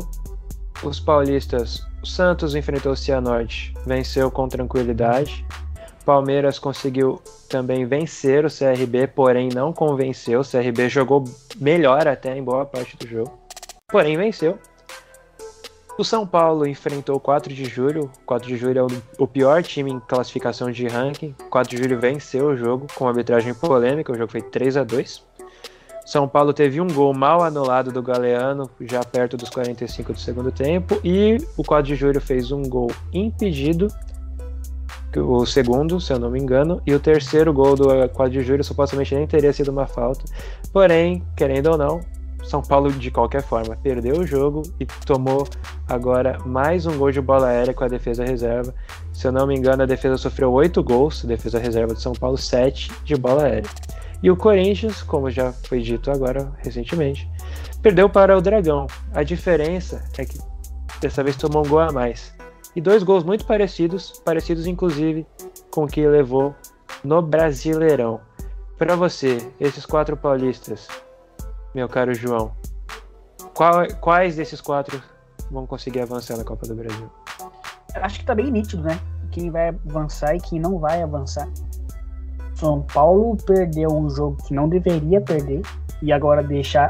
A: Os paulistas, o Santos enfrentou o Cianorte, venceu com tranquilidade. Palmeiras conseguiu também vencer o CRB, porém não convenceu. O CRB jogou melhor até em boa parte do jogo, porém venceu. O São Paulo enfrentou o 4 de Julho. O 4 de Julho é o pior time em classificação de ranking. O 4 de Julho venceu o jogo com arbitragem polêmica, o jogo foi 3-2. São Paulo teve um gol mal anulado do Galeano, já perto dos 45 do segundo tempo, e o 4 de Julho fez um gol impedido, o segundo, se eu não me engano, e o terceiro gol do 4 de Julho supostamente nem teria sido uma falta, porém, querendo ou não, São Paulo de qualquer forma perdeu o jogo e tomou agora mais um gol de bola aérea com a defesa reserva. Se eu não me engano, a defesa sofreu 8 gols, a defesa reserva de São Paulo 7 de bola aérea. E o Corinthians, como já foi dito agora recentemente, perdeu para o Dragão. A diferença é que dessa vez tomou um gol a mais. E 2 gols muito parecidos inclusive com o que levou no Brasileirão. Para você, esses 4 paulistas, meu caro João, quais desses 4 vão conseguir avançar na Copa do Brasil?
B: Acho que tá bem nítido, né? Quem vai avançar e quem não vai avançar. São Paulo perdeu um jogo que não deveria perder e agora deixar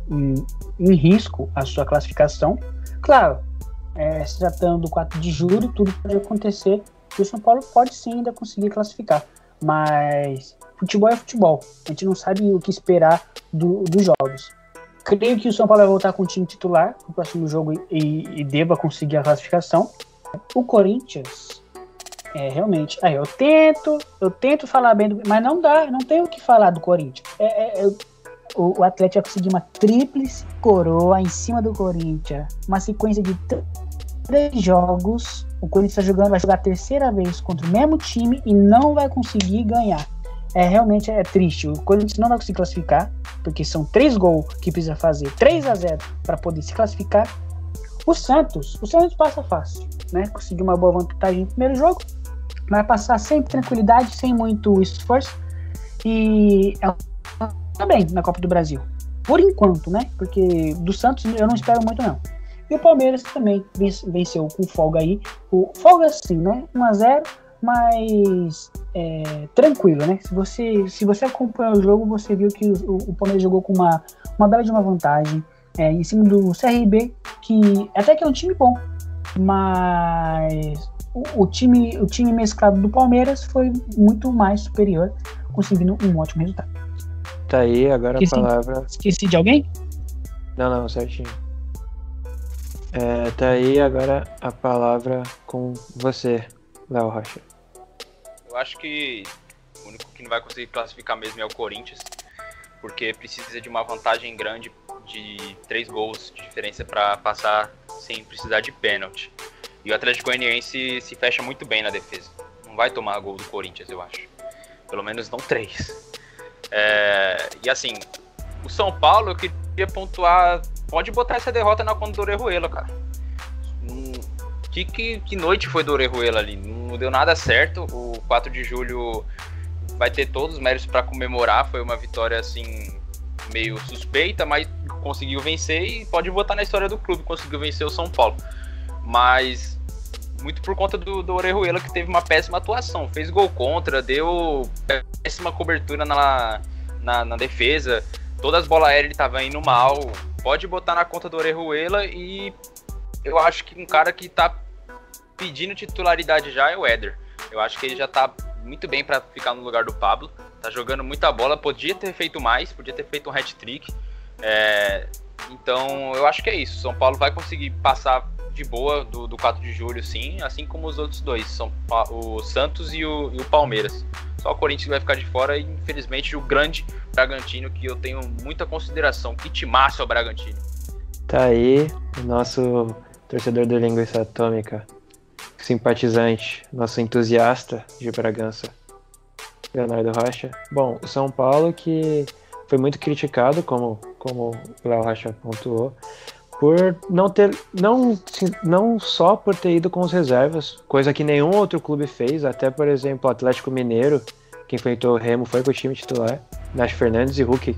B: em risco a sua classificação. Claro, se tratando do 4 de julho, tudo pode acontecer e o São Paulo pode sim ainda conseguir classificar. Mas futebol é futebol. A gente não sabe o que esperar dos jogos. Creio que o São Paulo vai voltar com o time titular no próximo jogo e deva conseguir a classificação. O Corinthians... realmente. Eu tento falar bem, mas não dá, não tem o que falar do Corinthians. O Atlético vai conseguir uma tríplice coroa em cima do Corinthians. Uma sequência de 3 jogos o Corinthians vai jogar a terceira vez contra o mesmo time e não vai conseguir ganhar. Realmente é triste. O Corinthians não vai conseguir classificar, porque são 3 gols que precisa fazer, 3-0 para poder se classificar. O Santos passa fácil, né? Conseguiu uma boa vantagem no primeiro jogo, vai passar sem tranquilidade, sem muito esforço, e também na Copa do Brasil. Por enquanto, né? Porque do Santos eu não espero muito, não. E o Palmeiras também venceu com folga aí. Folga assim, né? 1-0, mas tranquilo, né? Se você acompanhou o jogo, você viu que o Palmeiras jogou com uma bela de uma vantagem em cima do CRB, que até que é um time bom, mas o time mesclado do Palmeiras foi muito mais superior, conseguindo um ótimo resultado.
A: Tá aí agora a palavra...
B: Esqueci de alguém?
A: Não, certinho. Tá aí agora a palavra com você, Léo Rocha.
D: Eu acho que o único que não vai conseguir classificar mesmo é o Corinthians, porque precisa de uma vantagem grande de 3 gols de diferença para passar sem precisar de pênalti. E o Atlético Goianiense se fecha muito bem na defesa. Não vai tomar gol do Corinthians, eu acho. Pelo menos não 3. E assim, o São Paulo, eu queria pontuar... Pode botar essa derrota na conta do Orejuela, cara. Que noite foi do Orejuela ali? Não deu nada certo. O 4 de julho vai ter todos os méritos para comemorar. Foi uma vitória, assim, meio suspeita, mas conseguiu vencer e pode botar na história do clube. Conseguiu vencer o São Paulo. Mas muito por conta do Orejuela, que teve uma péssima atuação. Fez gol contra, deu péssima cobertura na defesa. Todas as bolas aéreas ele tava indo mal. Pode botar na conta do Orejuela, e eu acho que um cara que tá pedindo titularidade já é o Éder. Eu acho que ele já tá muito bem para ficar no lugar do Pablo. Tá jogando muita bola, podia ter feito mais, podia ter feito um hat-trick. Então eu acho que é isso. São Paulo vai conseguir passar de boa do 4 de julho, sim, assim como os outros dois, são o Santos e o Palmeiras. Só o Corinthians vai ficar de fora, e infelizmente o grande Bragantino, que eu tenho muita consideração. Que timaço é o Bragantino.
A: Tá aí o nosso torcedor do Linguiça Atômica, simpatizante, nosso entusiasta de Bragança, Leonardo Rocha. Bom, o São Paulo, que foi muito criticado, como o Léo Rocha pontuou, por não só por ter ido com os reservas, coisa que nenhum outro clube fez. Até, por exemplo, o Atlético Mineiro, que enfrentou o Remo, foi com o time titular. Nath Fernandes e Hulk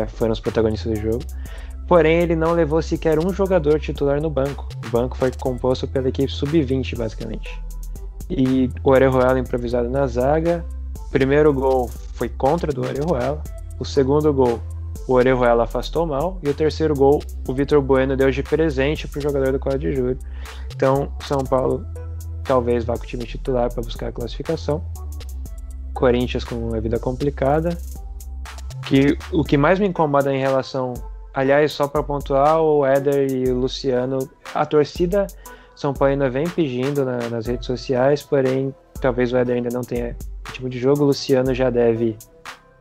A: foram os protagonistas do jogo. Porém, ele não levou sequer um jogador titular no banco. O banco foi composto pela equipe sub-20, basicamente. E o Orejuela improvisado na zaga. O primeiro gol foi contra do Orejuela. O segundo gol, o Orejuela afastou mal, e o terceiro gol, o Vitor Bueno deu de presente para o jogador do 4 de julho. Então, São Paulo talvez vá com o time titular para buscar a classificação. Corinthians com uma vida complicada. O que mais me incomoda em relação... Aliás, só para pontuar, o Éder e o Luciano, a torcida São Paulina vem pedindo nas redes sociais, porém, talvez o Éder ainda não tenha ritmo de jogo. O Luciano já deve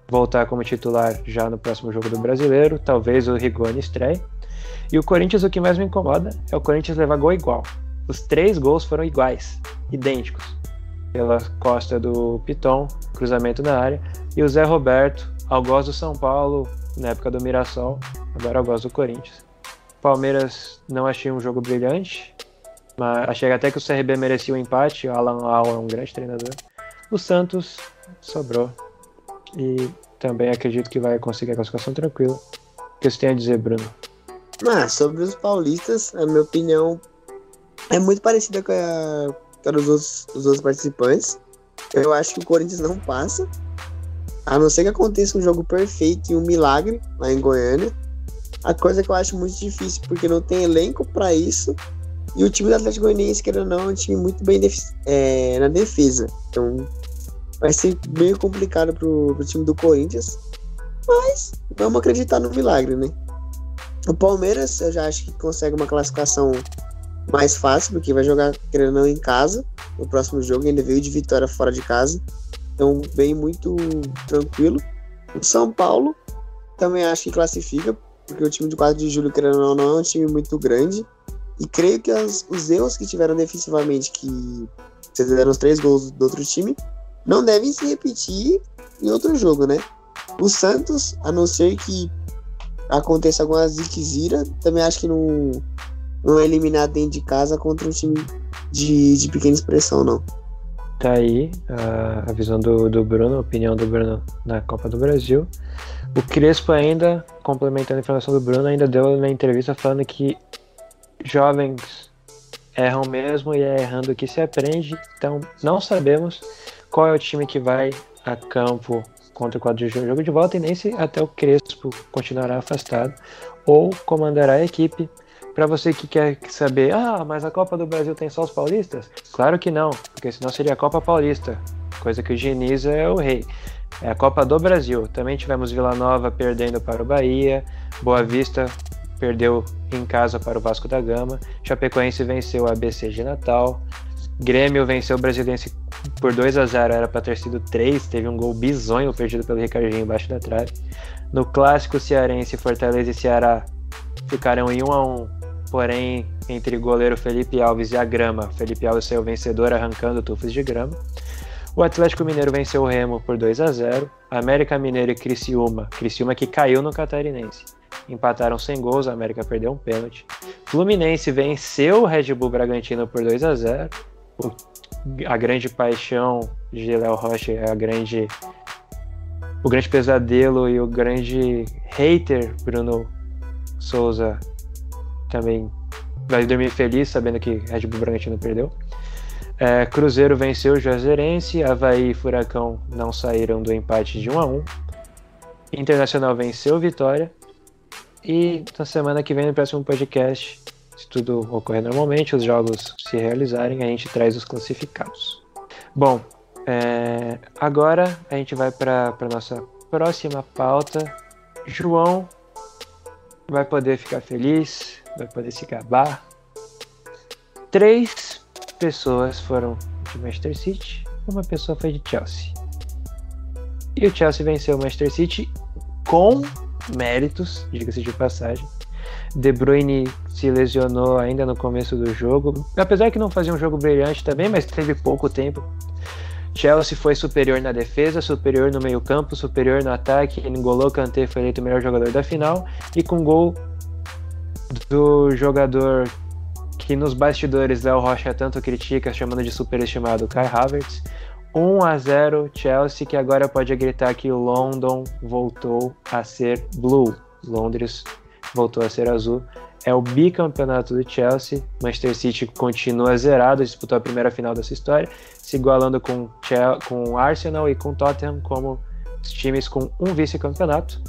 A: voltar como titular já no próximo jogo do Brasileiro, talvez o Rigoni estreie. E o Corinthians, o que mais me incomoda é o Corinthians levar gol igual. Os 3 gols foram iguais, idênticos, pela costa do Piton, cruzamento na área, e o Zé Roberto, algoz do São Paulo, na época do Mirassol, agora algoz do Corinthians. Palmeiras, não achei um jogo brilhante, mas achei até que o CRB merecia um empate. O Alan Al é um grande treinador. O Santos sobrou, e também acredito que vai conseguir a classificação tranquila. O que você tem a dizer, Bruno?
C: Sobre os paulistas, a minha opinião é muito parecida com a dos outros participantes. Eu acho que o Corinthians não passa, a não ser que aconteça um jogo perfeito e um milagre lá em Goiânia. A coisa que eu acho muito difícil, porque não tem elenco para isso. E o time do Atlético Goianiense, querendo ou não, é um time muito bem na defesa. Então vai ser meio complicado pro time do Corinthians. Mas vamos acreditar no milagre, né? O Palmeiras, eu já acho que consegue uma classificação mais fácil, porque vai jogar, querendo ou não, em casa. No próximo jogo ainda veio de vitória fora de casa. Então vem muito tranquilo. O São Paulo também acho que classifica, porque o time de 4 de julho, querendo ou não, é um time muito grande. E creio que os erros que tiveram defensivamente, que fizeram os 3 gols do outro time, não devem se repetir em outro jogo, né? O Santos, a não ser que aconteça alguma ziquezira, também acho que não é eliminado dentro de casa contra um time de pequena expressão, não.
A: Tá aí a visão do Bruno, a opinião do Bruno na Copa do Brasil. O Crespo ainda, complementando a informação do Bruno, ainda deu uma entrevista falando que jovens erram mesmo e é errando que se aprende. Então não sabemos qual é o time que vai a campo contra o quadro de jogo de volta e nem se até o Crespo continuará afastado ou comandará a equipe. Para você que quer saber, mas a Copa do Brasil tem só os paulistas? Claro que não, porque senão seria a Copa Paulista, coisa que o Diniz é o rei. É a Copa do Brasil. Também tivemos Vila Nova perdendo para o Bahia, Boa Vista perdeu em casa para o Vasco da Gama, Chapecoense venceu o ABC de Natal, Grêmio venceu o Brasiliense por 2-0, era para ter sido 3, teve um gol bizonho perdido pelo Ricardinho embaixo da trave. No clássico cearense, Fortaleza e Ceará ficaram em 1-1, porém entre o goleiro Felipe Alves e a grama, Felipe Alves saiu vencedor arrancando tufos de grama. O Atlético Mineiro venceu o Remo por 2-0, América Mineiro e Criciúma que caiu no Catarinense, empataram sem gols, a América perdeu um pênalti. Fluminense venceu o Red Bull Bragantino por 2-0, a grande paixão de Léo Rocha é o grande pesadelo, e o grande hater Bruno Souza também vai dormir feliz sabendo que Red Bull Bragantino perdeu. Cruzeiro venceu o Juazeirense, Avaí e Furacão não saíram do empate de 1-1. Internacional venceu o Vitória. E na semana que vem, no próximo podcast, se tudo ocorrer normalmente, os jogos se realizarem, a gente traz os classificados. Bom, agora a gente vai para a nossa próxima pauta. João vai poder ficar feliz, vai poder se gabar. 3 pessoas foram de Manchester City, uma pessoa foi de Chelsea. E o Chelsea venceu o Manchester City com méritos, diga-se de passagem. De Bruyne se lesionou ainda no começo do jogo, apesar que não fazia um jogo brilhante também, mas teve pouco tempo. Chelsea foi superior na defesa, superior no meio campo, superior no ataque. N'Golo Kanté foi eleito o melhor jogador da final, e com gol do jogador que nos bastidores Léo Rocha tanto critica, chamando de superestimado, Kai Havertz. 1-0 Chelsea, que agora pode gritar que o London voltou a ser blue. Londres voltou a ser azul. É o bicampeonato do Chelsea. Manchester City continua zerado, disputou a primeira final dessa história, se igualando com Arsenal e com Tottenham como os times com um vice-campeonato.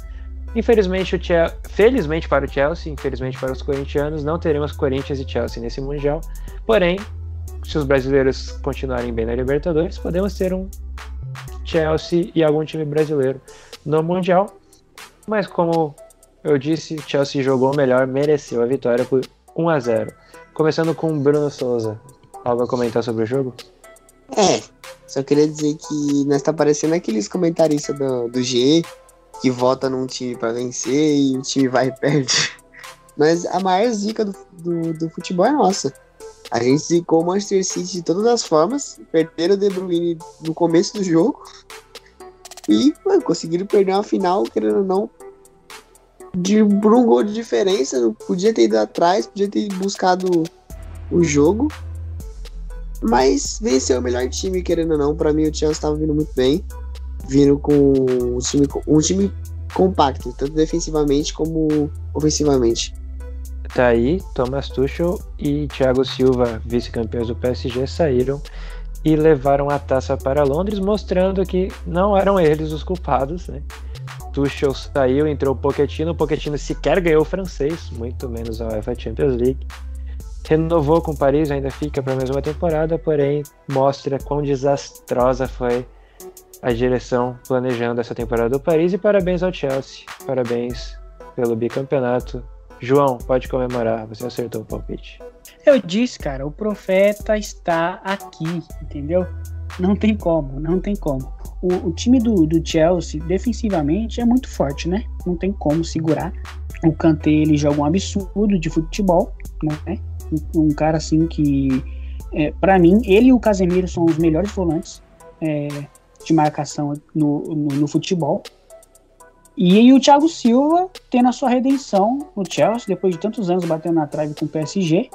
A: Felizmente para o Chelsea, infelizmente para os corintianos, não teremos Corinthians e Chelsea nesse Mundial. Porém, se os brasileiros continuarem bem na Libertadores, podemos ter um Chelsea e algum time brasileiro no Mundial. Mas como eu disse, o Chelsea jogou melhor, mereceu a vitória por 1-0. Começando com o Bruno Souza. Algo a comentar sobre o jogo?
C: Só queria dizer que nós tá parecendo aqueles comentaristas do G, que vota num time pra vencer e o time vai e perde. Mas a maior zica do futebol é nossa. A gente zicou o Manchester City de todas as formas, perderam o De Bruyne no começo do jogo e conseguiram perder uma final, querendo ou não, por um gol de diferença. Podia ter ido atrás, podia ter buscado o jogo, mas venceu o melhor time, querendo ou não. Pra mim o Chelsea estava vindo muito bem, vindo com um time compacto, tanto defensivamente como ofensivamente.
A: Tá aí, Thomas Tuchel e Thiago Silva, vice-campeões do PSG, saíram e levaram a taça para Londres, mostrando que não eram eles os culpados, né? Tuchel saiu, entrou o Pochettino sequer ganhou o francês, muito menos a UEFA Champions League. Renovou com o Paris, ainda fica para a mesma temporada, porém mostra quão desastrosa foi a direção planejando essa temporada do Paris. E parabéns ao Chelsea, parabéns pelo bicampeonato. João, pode comemorar, você acertou o palpite.
B: Eu disse, cara, o profeta está aqui, entendeu? Não tem como. O time do Chelsea, defensivamente, é muito forte, né? Não tem como segurar. O Kanté, ele joga um absurdo de futebol, né? um cara assim que, pra mim, ele e o Casemiro são os melhores volantes de marcação no futebol. E o Thiago Silva tendo a sua redenção no Chelsea, depois de tantos anos batendo na trave com o PSG,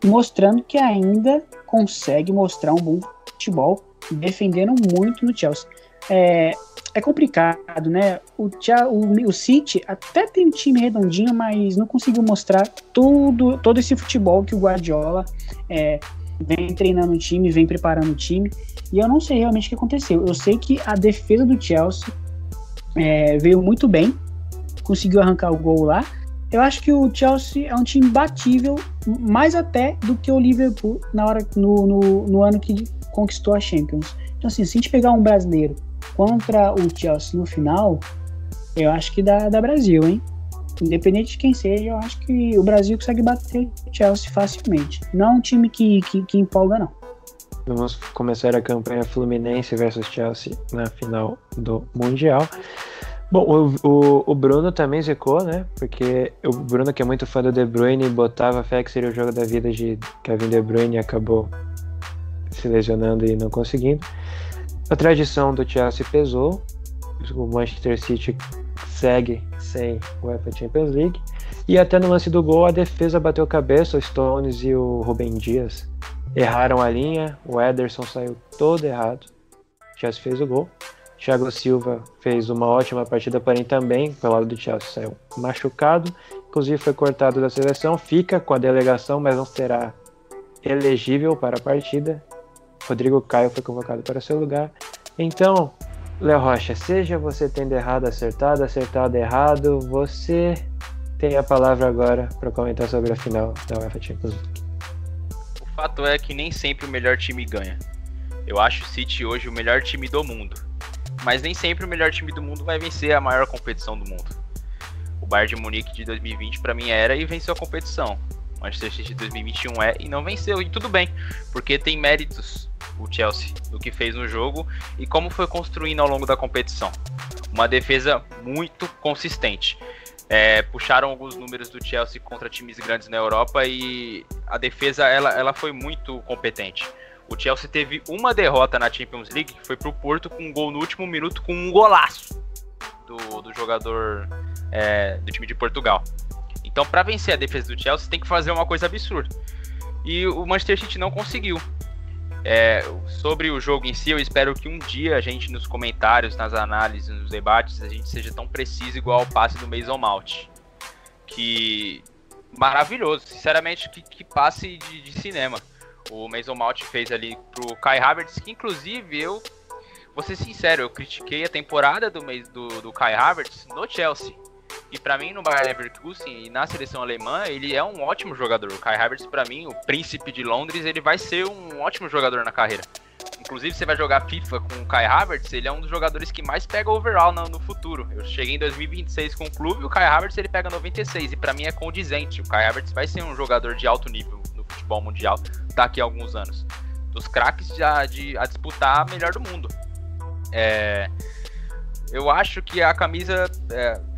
B: mostrando que ainda consegue mostrar um bom futebol, defendendo muito no Chelsea. É complicado, né? O City até tem um time redondinho, mas não conseguiu mostrar todo esse futebol que o Guardiola vem treinando o time, vem preparando o time. E eu não sei realmente o que aconteceu. Eu sei que a defesa do Chelsea veio muito bem, conseguiu arrancar o gol lá. Eu acho que o Chelsea é um time batível, mais até do que o Liverpool no ano que conquistou a Champions. Então, assim, se a gente pegar um brasileiro contra o Chelsea no final, eu acho que dá Brasil, hein? Independente de quem seja, eu acho que o Brasil consegue bater o Chelsea facilmente. Não é um time que empolga, não.
A: Vamos começar a campanha Fluminense versus Chelsea na final do Mundial. Bom, o Bruno também zicou, né? Porque o Bruno, que é muito fã do De Bruyne, botava fé que seria o jogo da vida de Kevin De Bruyne e acabou se lesionando e não conseguindo. A tradição do Chelsea pesou. O Manchester City segue sem UEFA Champions League. E até no lance do gol, a defesa bateu cabeça. O Stones e o Rubem Dias erraram a linha. O Ederson saiu todo errado. O Chelsea fez o gol. Thiago Silva fez uma ótima partida, porém também, pelo lado do Chelsea, saiu machucado. Inclusive foi cortado da seleção. Fica com a delegação, mas não será elegível para a partida. Rodrigo Caio foi convocado para seu lugar. Então, Léo Rocha, seja você tendo errado, acertado, errado, você tem a palavra agora para comentar sobre a final da UEFA Champions League.
D: O fato é que nem sempre o melhor time ganha. Eu acho o City hoje o melhor time do mundo. Mas nem sempre o melhor time do mundo vai vencer a maior competição do mundo. O Bayern de Munique de 2020 para mim era e venceu a competição. O Manchester City de 2021 e não venceu. E tudo bem, porque tem méritos o Chelsea do que fez no jogo e como foi construindo ao longo da competição. Uma defesa muito consistente. Puxaram alguns números do Chelsea contra times grandes na Europa e a defesa ela foi muito competente. O Chelsea teve uma derrota na Champions League, que foi pro Porto com um gol no último minuto, com um golaço do jogador do time de Portugal. Então, para vencer a defesa do Chelsea, tem que fazer uma coisa absurda. E o Manchester City não conseguiu. Sobre o jogo em si, eu espero que um dia a gente, nos comentários, nas análises, nos debates, a gente seja tão preciso igual ao passe do Mason Mount. Que maravilhoso, sinceramente, que passe de cinema. O Mason Mount fez ali pro Kai Havertz, que inclusive vou ser sincero, eu critiquei a temporada do Kai Havertz no Chelsea. E pra mim, no Bayer Leverkusen e na seleção alemã, ele é um ótimo jogador. O Kai Havertz, pra mim, o príncipe de Londres, ele vai ser um ótimo jogador na carreira. Inclusive, você vai jogar FIFA com o Kai Havertz, ele é um dos jogadores que mais pega overall no futuro. Eu cheguei em 2026 com o clube e o Kai Havertz ele pega 96, e pra mim é condizente. O Kai Havertz vai ser um jogador de alto nível no futebol mundial daqui a alguns anos. Dos craques a disputar a melhor do mundo. Eu acho que a camisa...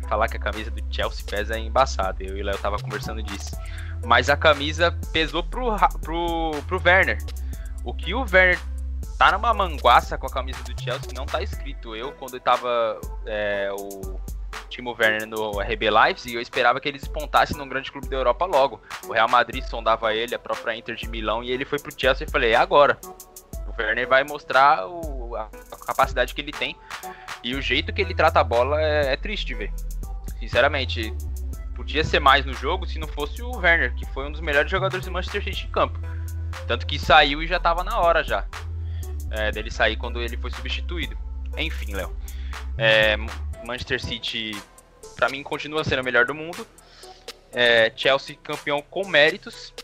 D: falar que a camisa do Chelsea pesa é embaçado. Eu e o Léo tava conversando disso. Mas a camisa pesou pro Werner. O que o Werner tá numa manguaça com a camisa do Chelsea não tá escrito. Quando tava o Timo Werner no RB Leipzig, eu esperava que ele despontasse num grande clube da Europa logo. O Real Madrid sondava ele, a própria Inter de Milão, e ele foi pro Chelsea e falei, é agora. O Werner vai mostrar a capacidade que ele tem. E o jeito que ele trata a bola é triste de ver. Sinceramente, podia ser mais no jogo se não fosse o Werner, que foi um dos melhores jogadores do Manchester City em campo. Tanto que saiu e já tava na hora já dele sair quando ele foi substituído. Enfim, Léo. Manchester City, pra mim, continua sendo o melhor do mundo. Chelsea campeão com méritos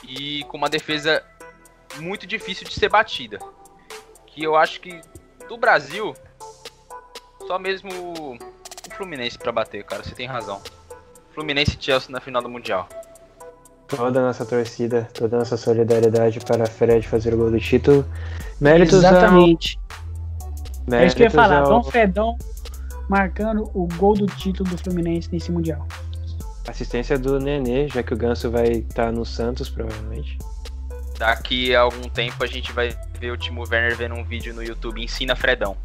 D: e com uma defesa muito difícil de ser batida. Que eu acho que do Brasil, só mesmo o Fluminense pra bater, cara. Você tem razão. Fluminense e Chelsea na final do Mundial.
A: Toda a nossa torcida, toda a nossa solidariedade para Fred fazer o gol do título. Méritos
B: Exatamente. É isso que eu ia falar.
A: ao...
B: Dom Fredão marcando o gol do título do Fluminense nesse Mundial.
A: Assistência do Nenê, já que o Ganso vai estar no Santos, provavelmente.
D: Daqui a algum tempo a gente vai ver o Timo Werner vendo um vídeo no YouTube, Ensina Fredão.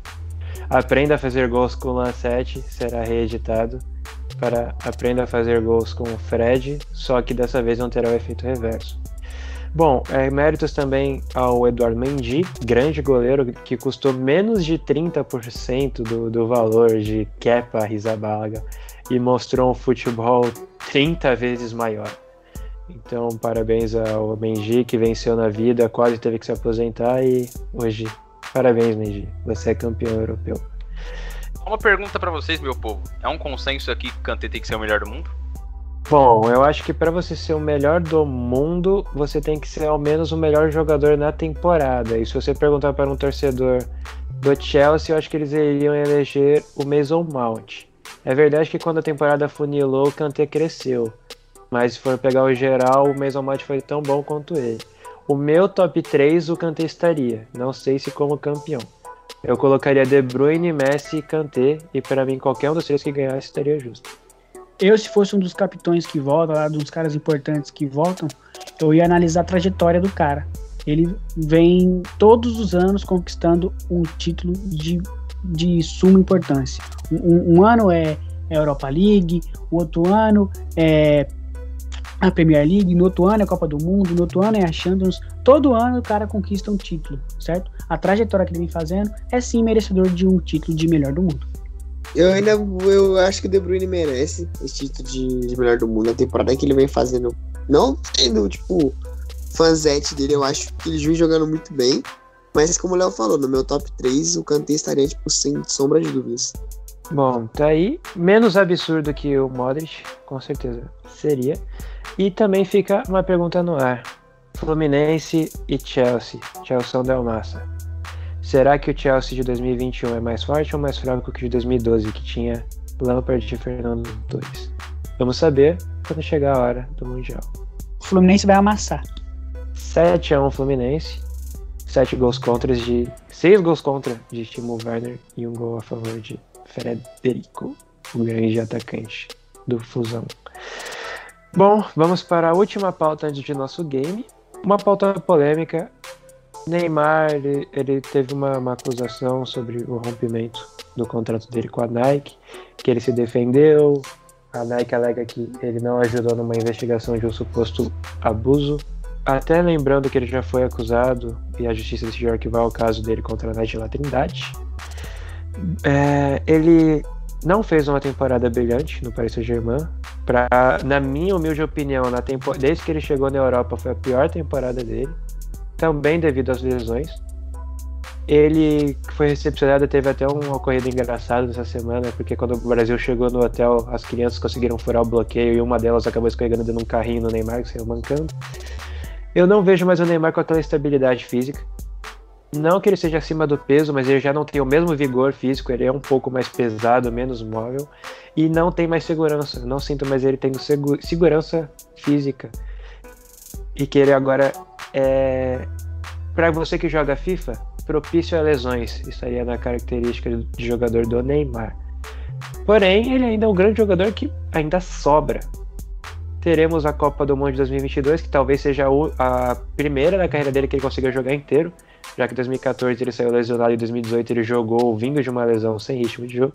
A: Aprenda a fazer gols com o Lancete, será reeditado para Aprenda a fazer gols com o Fred, só que dessa vez não terá o efeito reverso. Bom, méritos também ao Eduardo Mendy, grande goleiro que custou menos de 30% do valor de Kepa Arrizabalaga e mostrou um futebol 30 vezes maior. Então, parabéns ao Mendy, que venceu na vida, quase teve que se aposentar e hoje, parabéns, Mendy, você é campeão europeu.
D: Uma pergunta pra vocês, meu povo. É um consenso aqui que o Kanté tem que ser o melhor do mundo?
A: Bom, eu acho que para você ser o melhor do mundo, você tem que ser ao menos o melhor jogador na temporada. E se você perguntar para um torcedor do Chelsea, eu acho que eles iriam eleger o Mason Mount. É verdade que quando a temporada funilou, o Kanté cresceu. Mas se for pegar o geral, o Mason Mount foi tão bom quanto ele. O meu top 3, o Kanté estaria. Não sei se como campeão. Eu colocaria De Bruyne, Messi e Kanté. E para mim, qualquer um dos três que ganhasse estaria justo.
B: Eu, se fosse um dos capitões que volta, lá dos caras importantes que voltam, eu ia analisar a trajetória do cara. Ele vem todos os anos conquistando um título de suma importância. Um ano é Europa League, o outro ano é a Premier League, no outro ano é a Copa do Mundo, no outro ano é a Champions. Todo ano o cara conquista um título, certo? A trajetória que ele vem fazendo é sim merecedor de um título de melhor do mundo.
C: Eu acho que o De Bruyne merece esse título de melhor do mundo. A temporada que ele vem fazendo, não sendo, tipo, fanzete dele, eu acho que ele vem jogando muito bem. Mas como o Léo falou, no meu top 3, o Kanté estaria, tipo, sem sombra de dúvidas.
A: Bom, tá aí. Menos absurdo que o Modric, com certeza seria. E também fica uma pergunta no ar. Fluminense e Chelsea. Chelsea Del Massa. Será que o Chelsea de 2021 é mais forte ou mais fraco que o de 2012, que tinha Lampard e Fernando Torres? Vamos saber quando chegar a hora do Mundial.
B: O Fluminense vai amassar.
A: 7-1 Fluminense, 6 gols contra de Timo Werner e 1 gol a favor de Frederico, o grande atacante do Fusão. Bom, vamos para a última pauta antes de nosso game. Uma pauta polêmica. Neymar, ele teve uma acusação sobre o rompimento do contrato dele com a Nike, que ele se defendeu. A Nike alega que ele não ajudou numa investigação de um suposto abuso. Até lembrando que ele já foi acusado e a justiça decidiu arquivar o caso dele contra a Nájila Trindade. Ele não fez uma temporada brilhante no Paris Saint-Germain. Na minha humilde opinião, desde que ele chegou na Europa, foi a pior temporada dele. Também devido às lesões. Ele foi recepcionado, teve até um ocorrido engraçado nessa semana, porque quando o Brasil chegou no hotel, as crianças conseguiram furar o bloqueio e uma delas acabou escorregando dando um carrinho no Neymar, que saiu mancando. Eu não vejo mais o Neymar com aquela estabilidade física. Não que ele seja acima do peso, mas ele já não tem o mesmo vigor físico, ele é um pouco mais pesado, menos móvel, e não tem mais segurança. Não sinto mais ele tendo segurança física. E que ele agora para você que joga FIFA, propício a lesões, estaria na característica de jogador do Neymar. Porém, ele ainda é um grande jogador que ainda sobra. Teremos a Copa do Mundo de 2022, que talvez seja a primeira na carreira dele que ele consiga jogar inteiro, já que em 2014 ele saiu lesionado e em 2018 ele jogou vindo de uma lesão sem ritmo de jogo.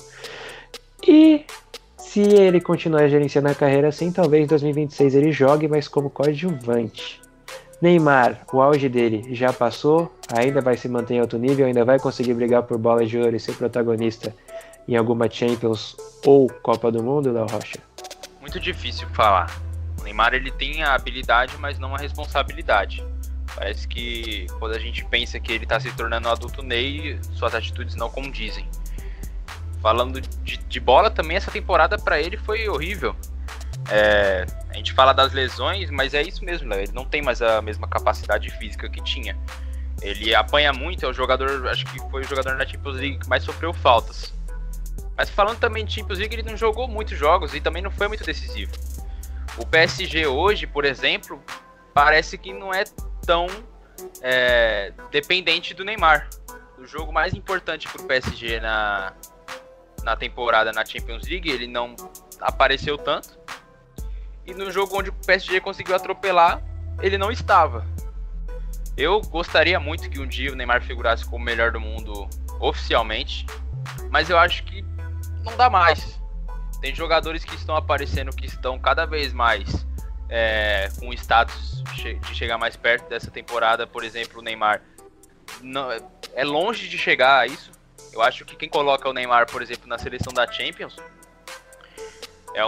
A: E se ele continuar gerenciando a carreira assim, talvez em 2026 ele jogue, mas como coadjuvante. Neymar, o auge dele já passou, ainda vai se manter em alto nível, ainda vai conseguir brigar por bola de ouro e ser protagonista em alguma Champions ou Copa do Mundo, Léo Rocha?
D: Muito difícil falar. O Neymar, ele tem a habilidade, mas não a responsabilidade. Parece que quando a gente pensa que ele está se tornando um adulto Ney, suas atitudes não condizem. Falando de bola também, essa temporada para ele foi horrível. A gente fala das lesões, mas é isso mesmo, Léo. Ele não tem mais a mesma capacidade física que tinha. Ele apanha muito, é o jogador, acho que foi o jogador da Champions League que mais sofreu faltas. Mas falando também de Champions League, ele não jogou muitos jogos e também não foi muito decisivo. O PSG hoje, por exemplo, parece que não é tão dependente do Neymar. O jogo mais importante para o PSG na temporada na Champions League, ele não apareceu tanto. e no jogo onde o PSG conseguiu atropelar, ele não estava. Eu gostaria muito que um dia o Neymar figurasse como o melhor do mundo oficialmente, mas eu acho que não dá mais. Tem jogadores que estão aparecendo que estão cada vez mais com status de chegar mais perto dessa temporada. Por exemplo, o Neymar não, é longe de chegar a isso. Eu acho que quem coloca o Neymar, por exemplo, na seleção da Champions é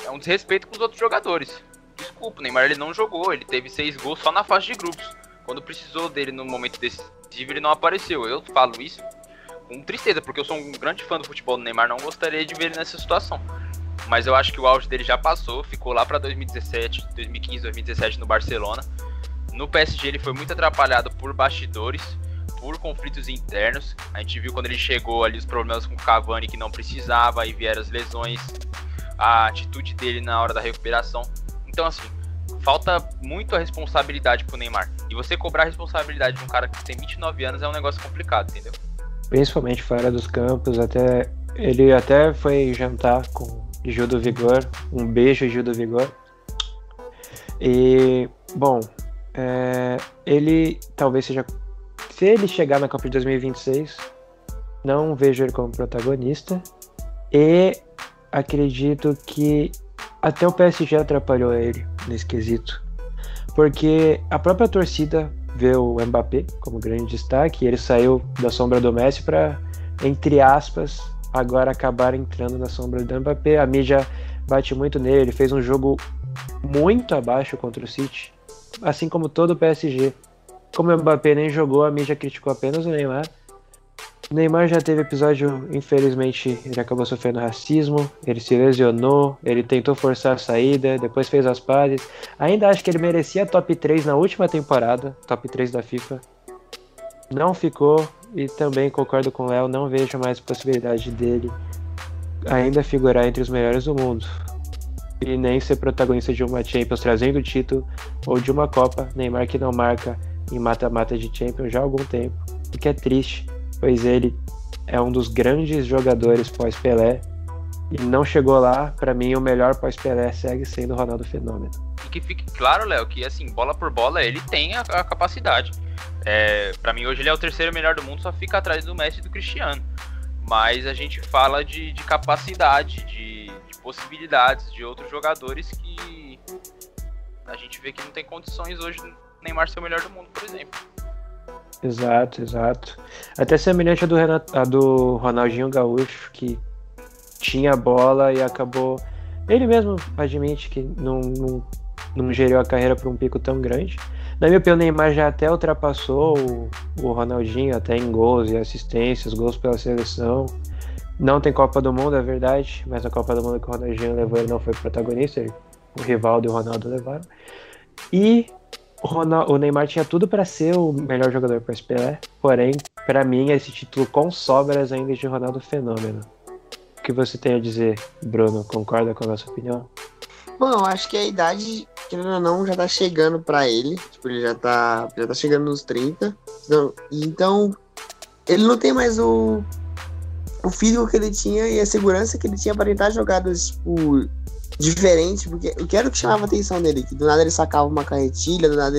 D: um desrespeito com os outros jogadores. Desculpa, o Neymar ele não jogou, ele teve 6 gols só na fase de grupos. Quando precisou dele no momento decisivo, ele não apareceu. Eu falo isso com tristeza, porque eu sou um grande fã do futebol do Neymar, não gostaria de ver ele nessa situação. Mas eu acho que o auge dele já passou, ficou lá para 2017, 2015, 2017 no Barcelona. No PSG ele foi muito atrapalhado por bastidores, por conflitos internos. A gente viu quando ele chegou ali os problemas com o Cavani que não precisava, aí vieram as lesões, a atitude dele na hora da recuperação. Então assim, falta muito a responsabilidade pro Neymar. E você cobrar a responsabilidade de um cara que tem 29 anos é um negócio complicado, entendeu?
A: Principalmente fora dos campos, ele até foi jantar com Gil do Vigor. Um beijo, Gil do Vigor. E, bom, ele talvez seja... Se ele chegar na Copa de 2026, não vejo ele como protagonista. E acredito que até o PSG atrapalhou ele nesse quesito. Porque a própria torcida vê o Mbappé como grande destaque, e ele saiu da sombra do Messi para, entre aspas, agora acabar entrando na sombra do Mbappé. A mídia bate muito nele, ele fez um jogo muito abaixo contra o City, assim como todo o PSG. Como o Mbappé nem jogou, a mídia criticou apenas o Neymar. O Neymar já teve episódio, infelizmente, ele acabou sofrendo racismo, ele se lesionou, ele tentou forçar a saída, depois fez as pazes. Ainda acho que ele merecia top 3 na última temporada, top 3 da FIFA. Não ficou, e também concordo com o Léo, não vejo mais possibilidade dele ainda figurar entre os melhores do mundo. E nem ser protagonista de uma Champions trazendo o título, ou de uma Copa. Neymar que não marca em mata-mata de Champions já há algum tempo, o que é triste, pois ele é um dos grandes jogadores pós-Pelé e não chegou lá. Pra mim, o melhor pós-Pelé segue sendo o Ronaldo Fenômeno.
D: E que fique claro, Léo, que assim, bola por bola, ele tem a capacidade. Pra mim, hoje ele é o terceiro melhor do mundo, só fica atrás do Messi e do Cristiano. Mas a gente fala de capacidade, de possibilidades de outros jogadores que a gente vê que não tem condições hoje do Neymar ser o melhor do mundo, por exemplo.
A: Exato. Até semelhante a do Ronaldinho Gaúcho, que tinha a bola e acabou... Ele mesmo admite que não geriu a carreira por um pico tão grande. Na minha opinião, o Neymar já até ultrapassou o Ronaldinho, até em gols e assistências, gols pela seleção. Não tem Copa do Mundo, é verdade, mas a Copa do Mundo que o Ronaldinho levou, ele não foi protagonista, o Rivaldo e o Ronaldo levaram. E o Neymar tinha tudo para ser o melhor jogador pós-Pelé, porém, para mim, esse título com sobras ainda de Ronaldo Fenômeno. O que você tem a dizer, Bruno? Concorda com a nossa opinião?
C: Bom, eu acho que a idade, querendo ou não, já tá chegando pra ele. Tipo, ele já tá chegando nos 30. Então, ele não tem mais o físico que ele tinha e a segurança que ele tinha para tentar jogadas, tipo, diferentes. Porque o que era o que chamava a atenção dele? Que do nada ele sacava uma carretilha, do nada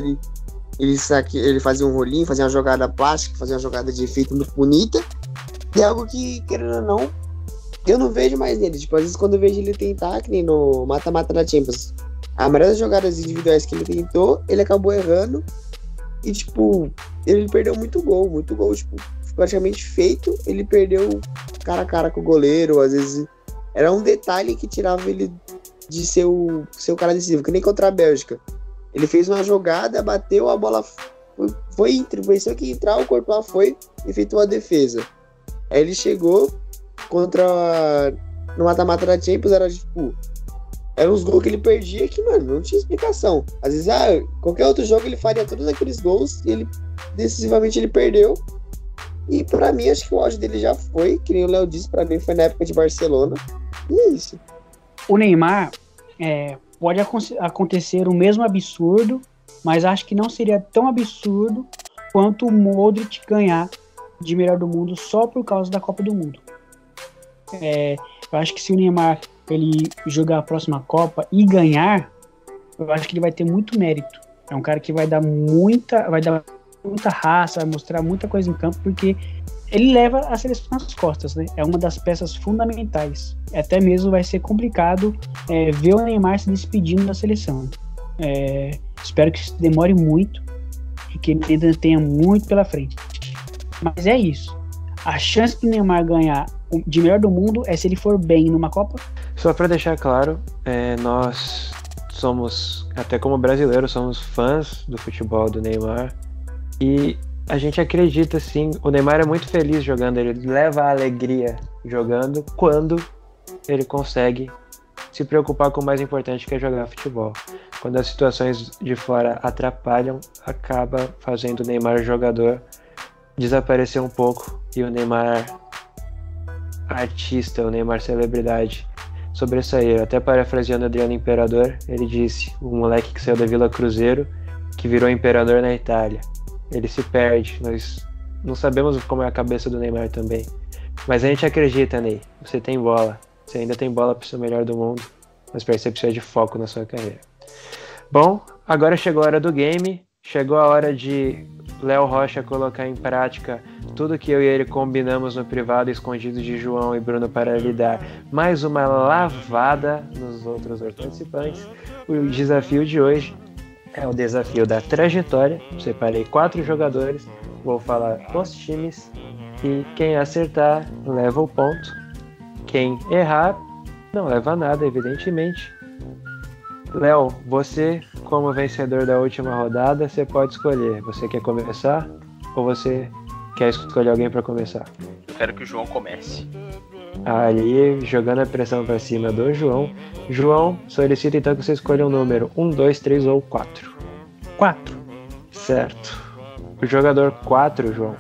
C: ele fazia um rolinho, fazia uma jogada plástica, fazia uma jogada de efeito muito bonita. E é algo que, querendo ou não, eu não vejo mais nele. Tipo, às vezes quando eu vejo ele tentar, que nem no mata-mata da Champions, a maioria das jogadas individuais que ele tentou, ele acabou errando. E, tipo, ele perdeu muito gol, tipo, praticamente feito. Ele perdeu cara a cara com o goleiro. Às vezes era um detalhe que tirava ele de ser o cara decisivo, que nem contra a Bélgica. Ele fez uma jogada, bateu, a bola pensou que ia entrar, o Courtois foi, efetuou a defesa. Aí ele chegou no mata-mata da Champions, eram os gols que ele perdia que, mano, não tinha explicação. Às vezes, qualquer outro jogo ele faria todos aqueles gols e ele, decisivamente, ele perdeu. E pra mim, acho que o auge dele já foi, que nem o Léo disse, pra mim foi na época de Barcelona. E é isso.
B: O Neymar, pode acontecer o mesmo absurdo, mas acho que não seria tão absurdo quanto o Modric ganhar de melhor do mundo só por causa da Copa do Mundo. Eu acho que se o Neymar ele jogar a próxima Copa e ganhar, eu acho que ele vai ter muito mérito. É um cara que vai dar muita raça, vai mostrar muita coisa em campo, porque ele leva a seleção nas costas, né? É uma das peças fundamentais. Até mesmo vai ser complicado ver o Neymar se despedindo da seleção. Espero que isso demore muito e que ele ainda tenha muito pela frente. Mas é isso. A chance do Neymar ganhar de melhor do mundo é se ele for bem numa Copa.
A: Só para deixar claro, nós somos, até como brasileiros, somos fãs do futebol do Neymar e a gente acredita sim, o Neymar é muito feliz jogando, ele leva a alegria jogando quando ele consegue se preocupar com o mais importante, que é jogar futebol. Quando as situações de fora atrapalham, acaba fazendo o Neymar jogador desaparecer um pouco e o Neymar artista, o Neymar celebridade sobressair. Até parafraseando Adriano Imperador, ele disse: o moleque que saiu da Vila Cruzeiro, que virou imperador na Itália. Ele se perde, nós não sabemos como é a cabeça do Neymar também, mas a gente acredita, Ney, você tem bola, você ainda tem bola para ser o melhor do mundo, mas você precisa de foco na sua carreira. Bom, agora chegou a hora do game, chegou a hora de Léo Rocha colocar em prática tudo que eu e ele combinamos no privado, escondido de João e Bruno, para lhe dar mais uma lavada nos outros participantes. O desafio de hoje é o desafio da trajetória. Separei 4 jogadores, vou falar os times e quem acertar leva o ponto. Quem errar não leva nada, evidentemente. Léo, você, como vencedor da última rodada, você pode escolher. Você quer começar ou você quer escolher alguém para começar?
D: Eu quero que o João comece.
A: Ali, jogando a pressão para cima do João. João, solicito então que você escolha um número: 1, 2, 3 ou 4.
B: 4.
A: Certo. O jogador 4, João,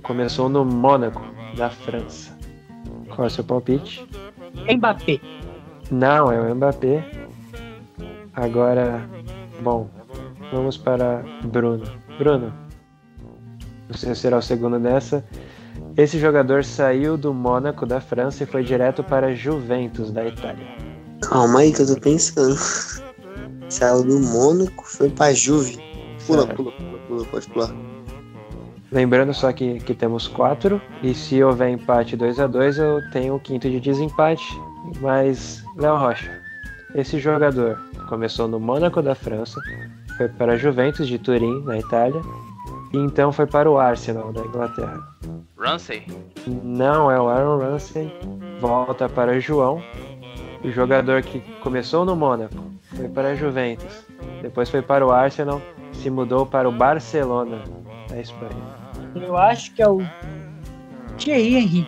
A: começou no Mônaco, da França. Qual é o seu palpite?
B: Mbappé.
A: Não, é o Mbappé. Agora, bom, vamos para Bruno. Bruno, você será o segundo dessa. Esse jogador saiu do Mônaco da França e foi direto para Juventus da Itália.
C: Calma aí que eu tô pensando. Saiu do Mônaco, foi pra Juve. Pula, pode pular.
A: Lembrando só que temos 4, e se houver empate 2-2, eu tenho o quinto de desempate. Mas, Léo Rocha, esse jogador começou no Mônaco da França, foi para a Juventus de Turim, na Itália, e então foi para o Arsenal da Inglaterra.
D: Ramsey?
A: Não é o Aaron Ramsey. Volta para João. O jogador que começou no Mônaco, foi para a Juventus, depois foi para o Arsenal, se mudou para o Barcelona, na Espanha.
B: Eu acho que é o Thierry Henry.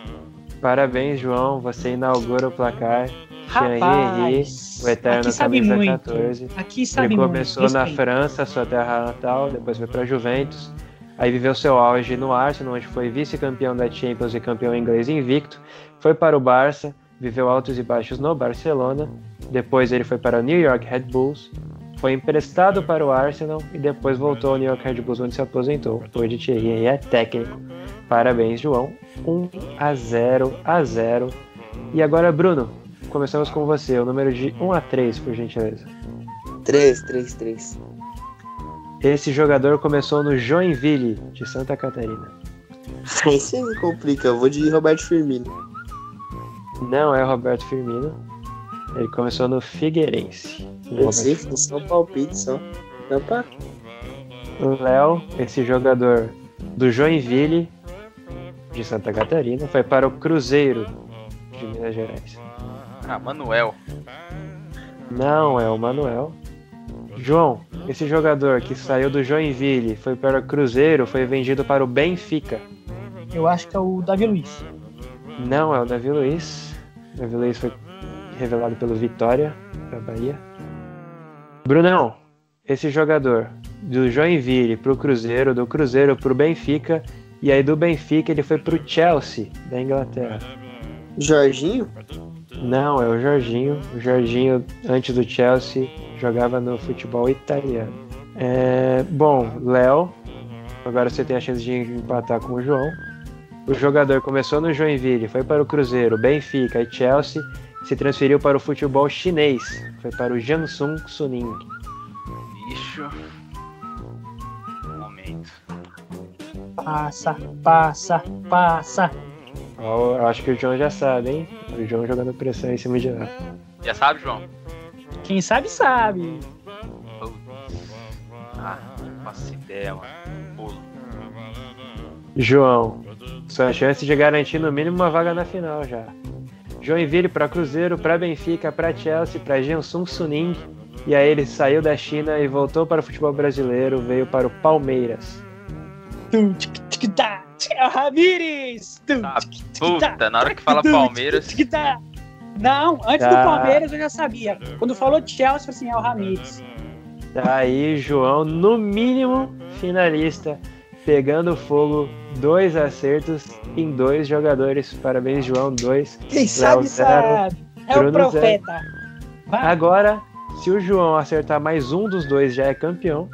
A: Parabéns, João, você inaugura o placar. Thierry Henry, o eterno
B: aqui sabe
A: camisa
B: muito.
A: 14.
B: Aqui sabe
A: Ele
B: muito.
A: começou na França, sua terra natal, depois foi para a Juventus, aí viveu seu auge no Arsenal, onde foi vice-campeão da Champions e campeão inglês invicto, foi para o Barça, viveu altos e baixos no Barcelona, depois ele foi para o New York Red Bulls, foi emprestado para o Arsenal e depois voltou ao New York Red Bulls, onde se aposentou. Hoje Thierry Henry é técnico. Parabéns, João. 1-0. E agora, Bruno, começamos com você. O número de 1-3, por gentileza.
C: 3.
A: Esse jogador começou no Joinville, de Santa Catarina.
C: Aí você me complica, eu vou de Roberto Firmino.
A: Não é o Roberto Firmino. Ele começou no Figueirense.
C: Eu sei, foi só um palpite só. Opa.
A: O Léo, esse jogador do Joinville, de Santa Catarina, foi para o Cruzeiro, de Minas Gerais.
D: Manuel.
A: Não é o Manuel. João, esse jogador que saiu do Joinville, foi para o Cruzeiro, foi vendido para o Benfica.
B: Eu acho que é o Davi Luiz.
A: Não é o Davi Luiz. O Davi Luiz foi revelado pelo Vitória, da Bahia. Brunão, esse jogador do Joinville para o Cruzeiro, do Cruzeiro para o Benfica, e aí do Benfica ele foi para o Chelsea, da Inglaterra.
C: Jorginho?
A: Não, é o Jorginho. O Jorginho, antes do Chelsea, jogava no futebol italiano. Bom, Léo, agora você tem a chance de empatar com o João. O jogador começou no Joinville, foi para o Cruzeiro, Benfica e Chelsea, se transferiu para o futebol chinês. Foi para o Jiangsu Suning.
D: Bicho. Um momento.
B: Passa.
A: Eu acho que o João já sabe, hein? O João jogando pressão em cima de lá.
D: Já sabe, João?
B: Quem sabe.
D: Não faço ideia, mano. Pulo.
A: João, sua chance de garantir no mínimo uma vaga na final já. Joinville para Cruzeiro, para Benfica, para Chelsea, para Jiangsu Suning. E aí ele saiu da China e voltou para o futebol brasileiro, veio para o Palmeiras.
B: Ramires!
D: Puta, na hora que fala Palmeiras...
B: Não, antes do Palmeiras eu já sabia. Quando falou Chelsea, eu falei assim, é o Ramires.
A: Tá aí, João, no mínimo finalista, pegando fogo, 2 acertos em 2 jogadores. Parabéns, João, 2.
B: Quem sabe, sabe. É o profeta.
A: Agora, se o João acertar mais um dos 2, já é campeão.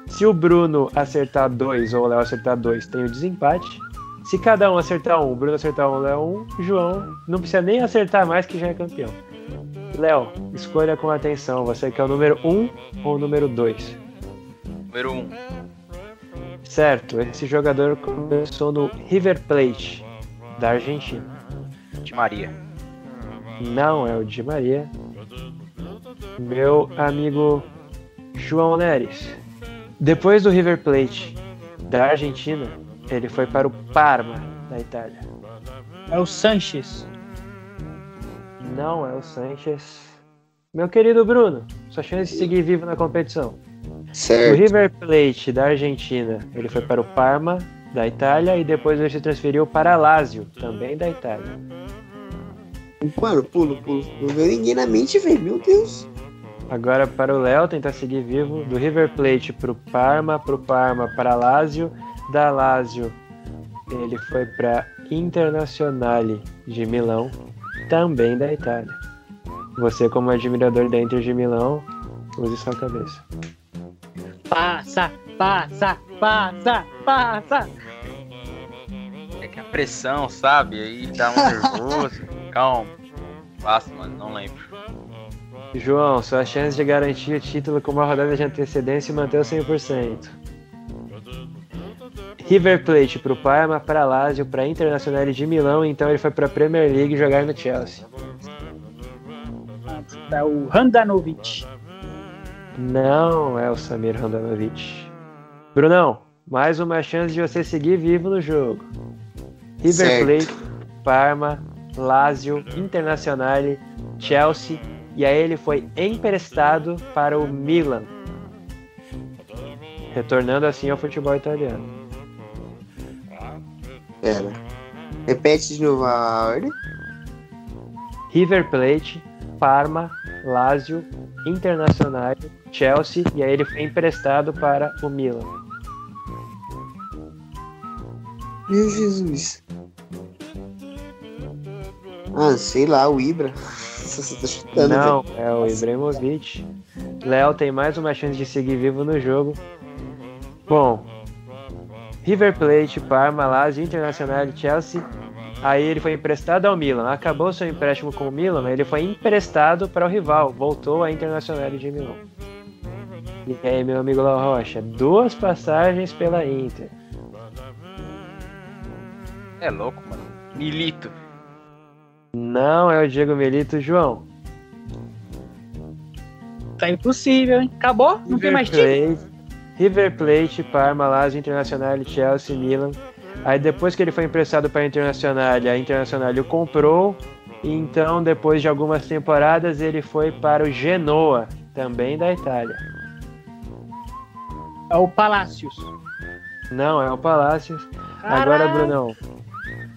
A: Se o Bruno acertar 2 ou o Léo acertar 2, tem o desempate. Se cada um acertar 1, o Bruno acertar 1, o Léo 1, o João não precisa nem acertar mais que já é campeão. Léo, escolha com atenção. Você quer o número 1 ou o número 2?
D: Número 1.
A: Certo, esse jogador começou no River Plate, da Argentina.
D: Di Maria.
A: Não é o Di Maria. Meu amigo João Neres. Depois do River Plate, da Argentina, ele foi para o Parma, da Itália.
B: É o Sanches.
A: Não é o Sanches. Meu querido Bruno, sua chance de seguir vivo na competição.
C: Certo.
A: O River Plate da Argentina, ele foi para o Parma, da Itália, e depois ele se transferiu para a Lazio, também da Itália.
C: Mano, pulo. Não veio ninguém na mente, velho. Meu Deus.
A: Agora para o Léo tentar seguir vivo. Do River Plate para o Parma para a Lazio. Da Lazio ele foi para Internazionale de Milão, também da Itália. Você, como admirador da Inter de Milão, use sua cabeça.
B: Passa.
D: É que a pressão, sabe? Aí dá um nervoso. Calma. Passa, mano, não lembro.
A: João, sua chance de garantir o título com uma rodada de antecedência e manter o 100%. River Plate para o Parma, para a Lazio, para a Internazionale de Milão, então ele foi para a Premier League jogar no Chelsea.
B: É o Handanovic.
A: Não é o Samir Handanovic. Brunão, mais uma chance de você seguir vivo no jogo. River
C: Certo.
A: Plate, Parma, Lazio, Internazionale, Chelsea, e aí ele foi emprestado para o Milan, retornando assim ao futebol italiano.
C: Pera. Repete de novo a ordem.
A: River Plate, Parma, Lazio, Internazionale, Chelsea, e aí ele foi emprestado para o Milan.
C: Meu Jesus. Sei lá, o Ibra. Você tá chutando,
A: Não,
C: velho.
A: é o Ibrahimovic. Léo tem mais uma chance de seguir vivo no jogo. Bom, River Plate, Parma, Lazio, Internazionale, Chelsea. Aí ele foi emprestado ao Milan. Acabou seu empréstimo com o Milan, ele foi emprestado para o rival. Voltou à Internazionale de Milão. E aí, meu amigo Léo Rocha, 2 passagens pela Inter.
D: É louco, mano. Milito.
A: Não é o Diego Milito, João.
B: Tá impossível, hein? Acabou? Não tem mais time?
A: River Plate, Parma, Lazio, Internazionale, Chelsea, Milan. Aí depois que ele foi emprestado para a Internazionale o comprou. E então, depois de algumas temporadas, ele foi para o Genoa, também da Itália.
B: É o Palácios.
A: Não, é o Palácios. Agora, Brunão,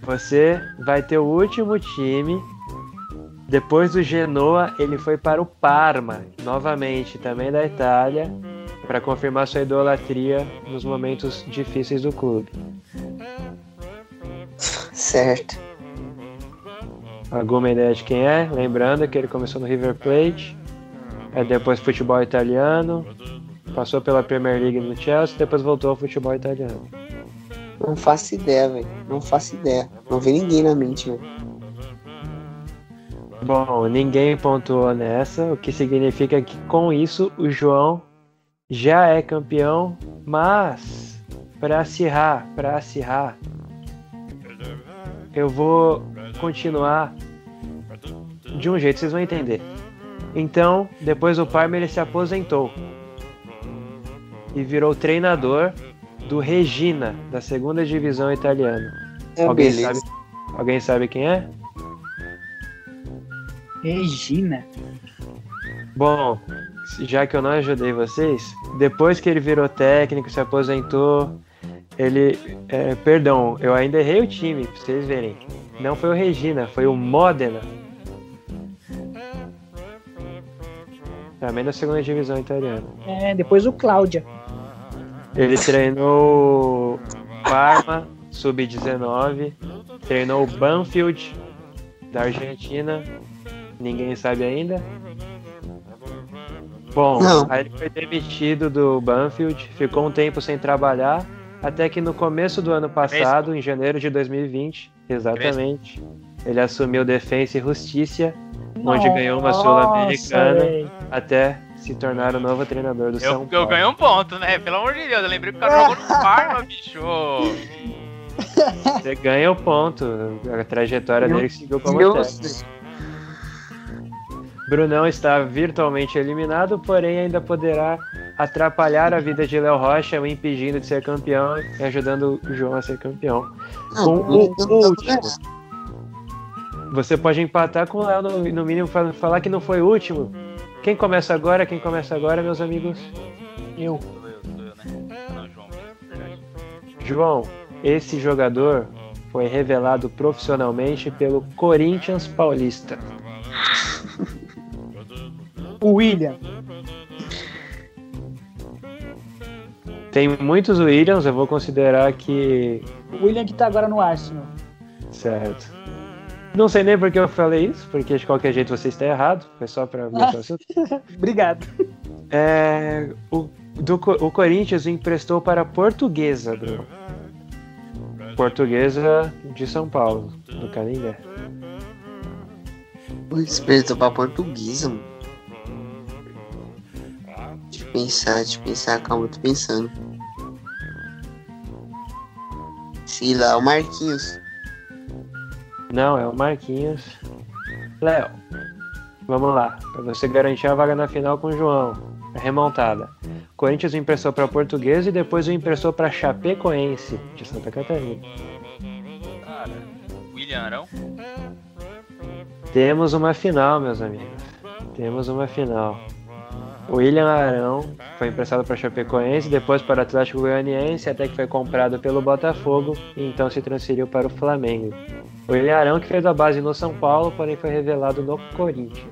A: você vai ter o último time. Depois do Genoa, ele foi para o Parma, novamente, também da Itália, para confirmar sua idolatria nos momentos difíceis do clube.
C: Certo.
A: Alguma ideia de quem é? Lembrando que ele começou no River Plate, depois futebol italiano, passou pela Premier League no Chelsea, depois voltou ao futebol italiano.
C: Não faço ideia, velho. Não faço ideia. Não vem ninguém na mente, velho.
A: Bom, ninguém pontuou nessa, o que significa que com isso o João já é campeão, mas para acirrar, eu vou continuar de um jeito, vocês vão entender. Então, depois o Parma ele se aposentou e virou treinador do Regina, da segunda divisão italiana. Alguém sabe quem é?
B: Regina.
A: Bom, já que eu não ajudei vocês, depois que ele virou técnico, se aposentou, ele... perdão, eu ainda errei o time, pra vocês verem. Não foi o Regina, foi o Modena. Também da segunda divisão italiana.
B: Depois o Cláudia.
A: Ele treinou Parma, sub-19, treinou o Banfield, da Argentina, ninguém sabe ainda. Bom, aí ele foi demitido do Banfield, ficou um tempo sem trabalhar, até que no começo do ano passado, em janeiro de 2020, exatamente, ele assumiu Defensa e Justiça, onde ganhou uma Sul-Americana, até se tornar o novo treinador do São Paulo.
D: Eu ganhei um ponto, né? Pelo amor de Deus, eu lembrei que o cara jogou no Parma, bicho.
A: Você ganha o ponto, a trajetória dele seguiu como técnico. Brunão está virtualmente eliminado, porém ainda poderá atrapalhar a vida de Léo Rocha, o impedindo de ser campeão e ajudando o João a ser campeão. Com o último. Você pode empatar com o Léo, no mínimo, falar que não foi o último. Quem começa agora, meus amigos?
B: Eu.
D: Sou eu, né? Não, João, verdade.
A: João, esse jogador foi revelado profissionalmente pelo Corinthians Paulista.
B: O William.
A: Tem muitos Williams, eu vou considerar que...
B: O William que tá agora no Arsenal.
A: Certo. Não sei nem por que eu falei isso, porque de qualquer jeito você está errado. Foi só para ver o assunto.
B: Obrigado.
A: O Corinthians emprestou para a Portuguesa, Bruno. Portuguesa de São Paulo, do Canindé.
C: Emprestou para a Portuguesa, mano. Deixa eu pensar, calma, eu tô pensando. Sei lá, o Marquinhos.
A: Não, é o Marquinhos. Léo, vamos lá. Para você garantir a vaga na final com o João. A remontada. Corinthians emprestou para Portuguesa e depois o emprestou para Chapecoense, de Santa Catarina.
D: Cara, William Arão?
A: Temos uma final, meus amigos. Temos uma final. O William Arão foi emprestado para Chapecoense, depois para o Atlético Goianiense, até que foi comprado pelo Botafogo e então se transferiu para o Flamengo. O William Arão que fez a base no São Paulo, porém foi revelado no Corinthians.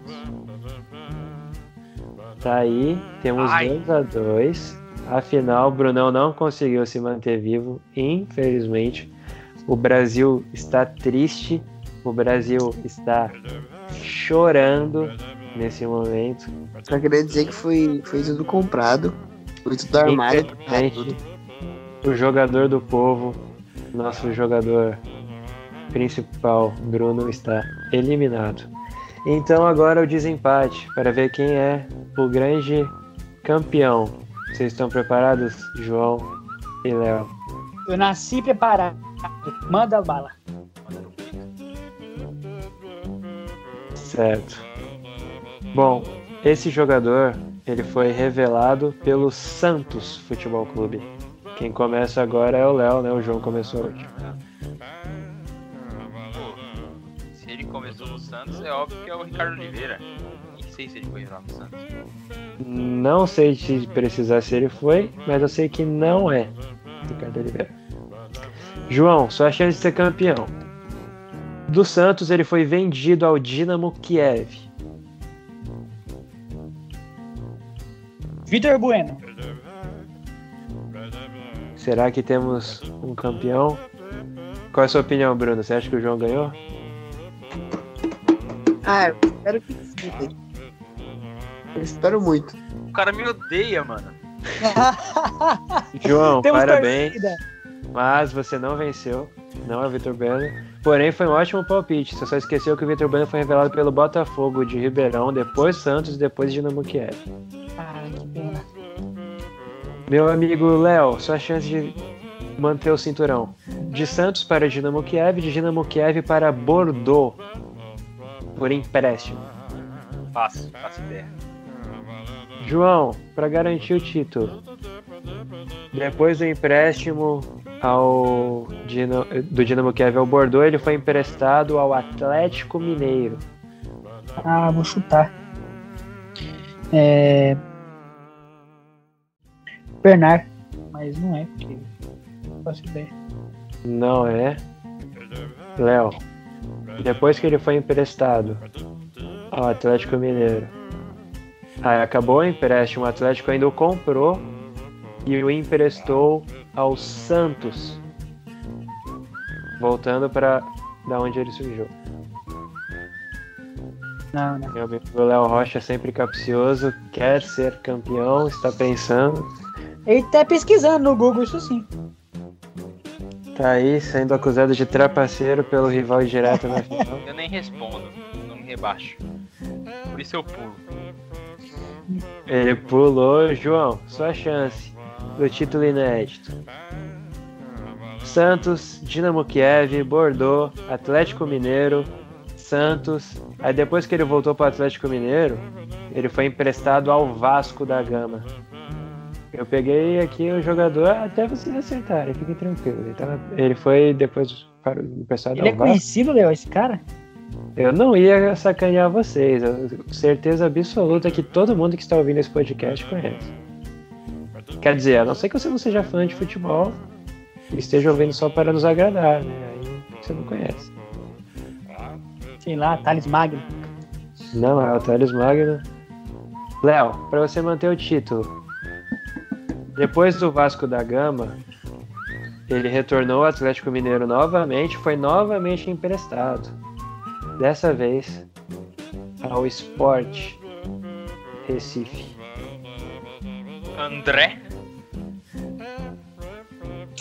A: Tá aí, temos 2-2. Afinal, o Brunão não conseguiu se manter vivo, infelizmente. O Brasil está triste, o Brasil está chorando nesse momento.
C: Só queria dizer que foi tudo comprado, foi tudo armado.
A: O jogador do povo, nosso jogador principal, Bruno, está eliminado. Então agora o desempate, para ver quem é o grande campeão. Vocês estão preparados, João e Léo?
B: Eu nasci preparado. Manda bala.
A: Certo. Bom, esse jogador, ele foi revelado pelo Santos Futebol Clube. Quem começa agora é o Léo, né? O João começou hoje.
D: Se ele começou no Santos, é óbvio que é o Ricardo Oliveira. Nem sei se ele foi revelado no Santos.
A: Não sei se precisar se ele foi, mas eu sei que não é Ricardo Oliveira. João, sua chance de ser campeão. Do Santos, ele foi vendido ao Dinamo Kiev.
B: Vitor Bueno.
A: Será que temos um campeão? Qual é a sua opinião, Bruno? Você acha que o João ganhou?
C: Eu espero que sim. Eu espero muito.
D: O cara me odeia, mano.
A: João,
B: Temos
A: parabéns.
B: torcida.
A: Mas você não venceu. Não é o Vitor Bueno. Porém, foi um ótimo palpite. Você só esqueceu que o Vitor Bueno foi revelado pelo Botafogo de Ribeirão, depois Santos e depois Dinamo Kiev.
B: Ah, que pena.
A: Meu amigo Léo, sua chance de manter o cinturão. De Santos para Dinamo Kiev, de Dinamo Kiev para Bordeaux. Por empréstimo.
D: Faço ideia.
A: João, para garantir o título. Depois do empréstimo do Dinamo Kiev ao Bordeaux, ele foi emprestado ao Atlético Mineiro.
B: Ah, vou chutar. Bernard. Mas não é, porque não faço ideia.
A: Não é. Léo, depois que ele foi emprestado ao Atlético Mineiro, aí acabou o empréstimo, o Atlético ainda o comprou e o emprestou ao Santos, voltando para da onde ele surgiu.
B: Não.
A: Meu amigo Léo Rocha, sempre capcioso, quer ser campeão, está pensando.
B: Ele tá pesquisando no Google, isso sim.
A: Tá aí sendo acusado de trapaceiro pelo rival direto na final.
D: Eu nem respondo, não me rebaixo. Por isso eu pulo.
A: Ele pulou. João, sua chance do título inédito. Santos, Dinamo Kiev, Bordeaux, Atlético Mineiro, Santos. Aí depois que ele voltou para o Atlético Mineiro, ele foi emprestado ao Vasco da Gama. Eu peguei aqui o jogador até vocês acertarem, fiquem tranquilos. Ele foi depois para o emprestado
B: Ele
A: ao
B: é
A: Vasco.
B: conhecido, Léo, esse cara?
A: Eu não ia sacanear vocês. Certeza absoluta que todo mundo que está ouvindo esse podcast conhece. Quer dizer, a não ser que você não seja fã de futebol e esteja ouvindo só para nos agradar, né? Aí você não conhece.
B: Sei lá, Thales Magno.
A: Não, é o Thales Magno. Léo, para você manter o título, depois do Vasco da Gama, ele retornou ao Atlético Mineiro novamente, foi novamente emprestado. Dessa vez ao Sport Recife.
D: André?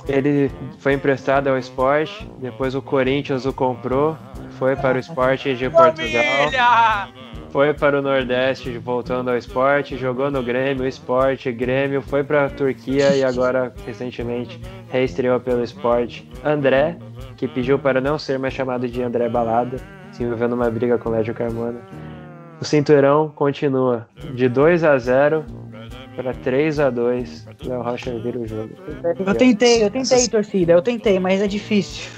A: Ele foi emprestado ao Sport, depois o Corinthians o comprou, foi para o Sport de Portugal,
D: Família!
A: foi para o Nordeste voltando ao Sport, jogou no Grêmio, Sport, Grêmio, foi para a Turquia e agora recentemente reestreou pelo Sport. André, que pediu para não ser mais chamado de André Balada, se envolvendo numa briga com o Lédio Carmona. O cinturão continua de 2-0 para 3-2. Léo Rocha vira o jogo.
B: Eu tentei, torcida. Eu tentei, mas é difícil.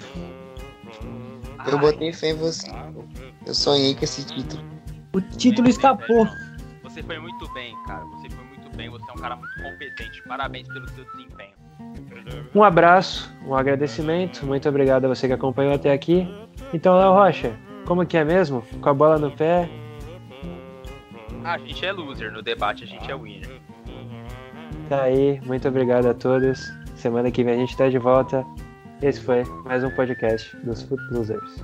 C: Eu botei fé em você. Eu sonhei com esse título.
B: O título escapou.
D: Você foi muito bem, cara. Você foi muito bem. Você é um cara muito competente. Parabéns pelo seu desempenho.
A: Um abraço, um agradecimento. Muito obrigado a você que acompanhou até aqui. Então, Léo Rocha, como que é mesmo? Com a bola no pé?
D: A gente é loser. No debate a gente é winner.
A: Tá aí, muito obrigado a todos. Semana que vem a gente tá de volta. Esse foi mais um podcast dos Foot Losers.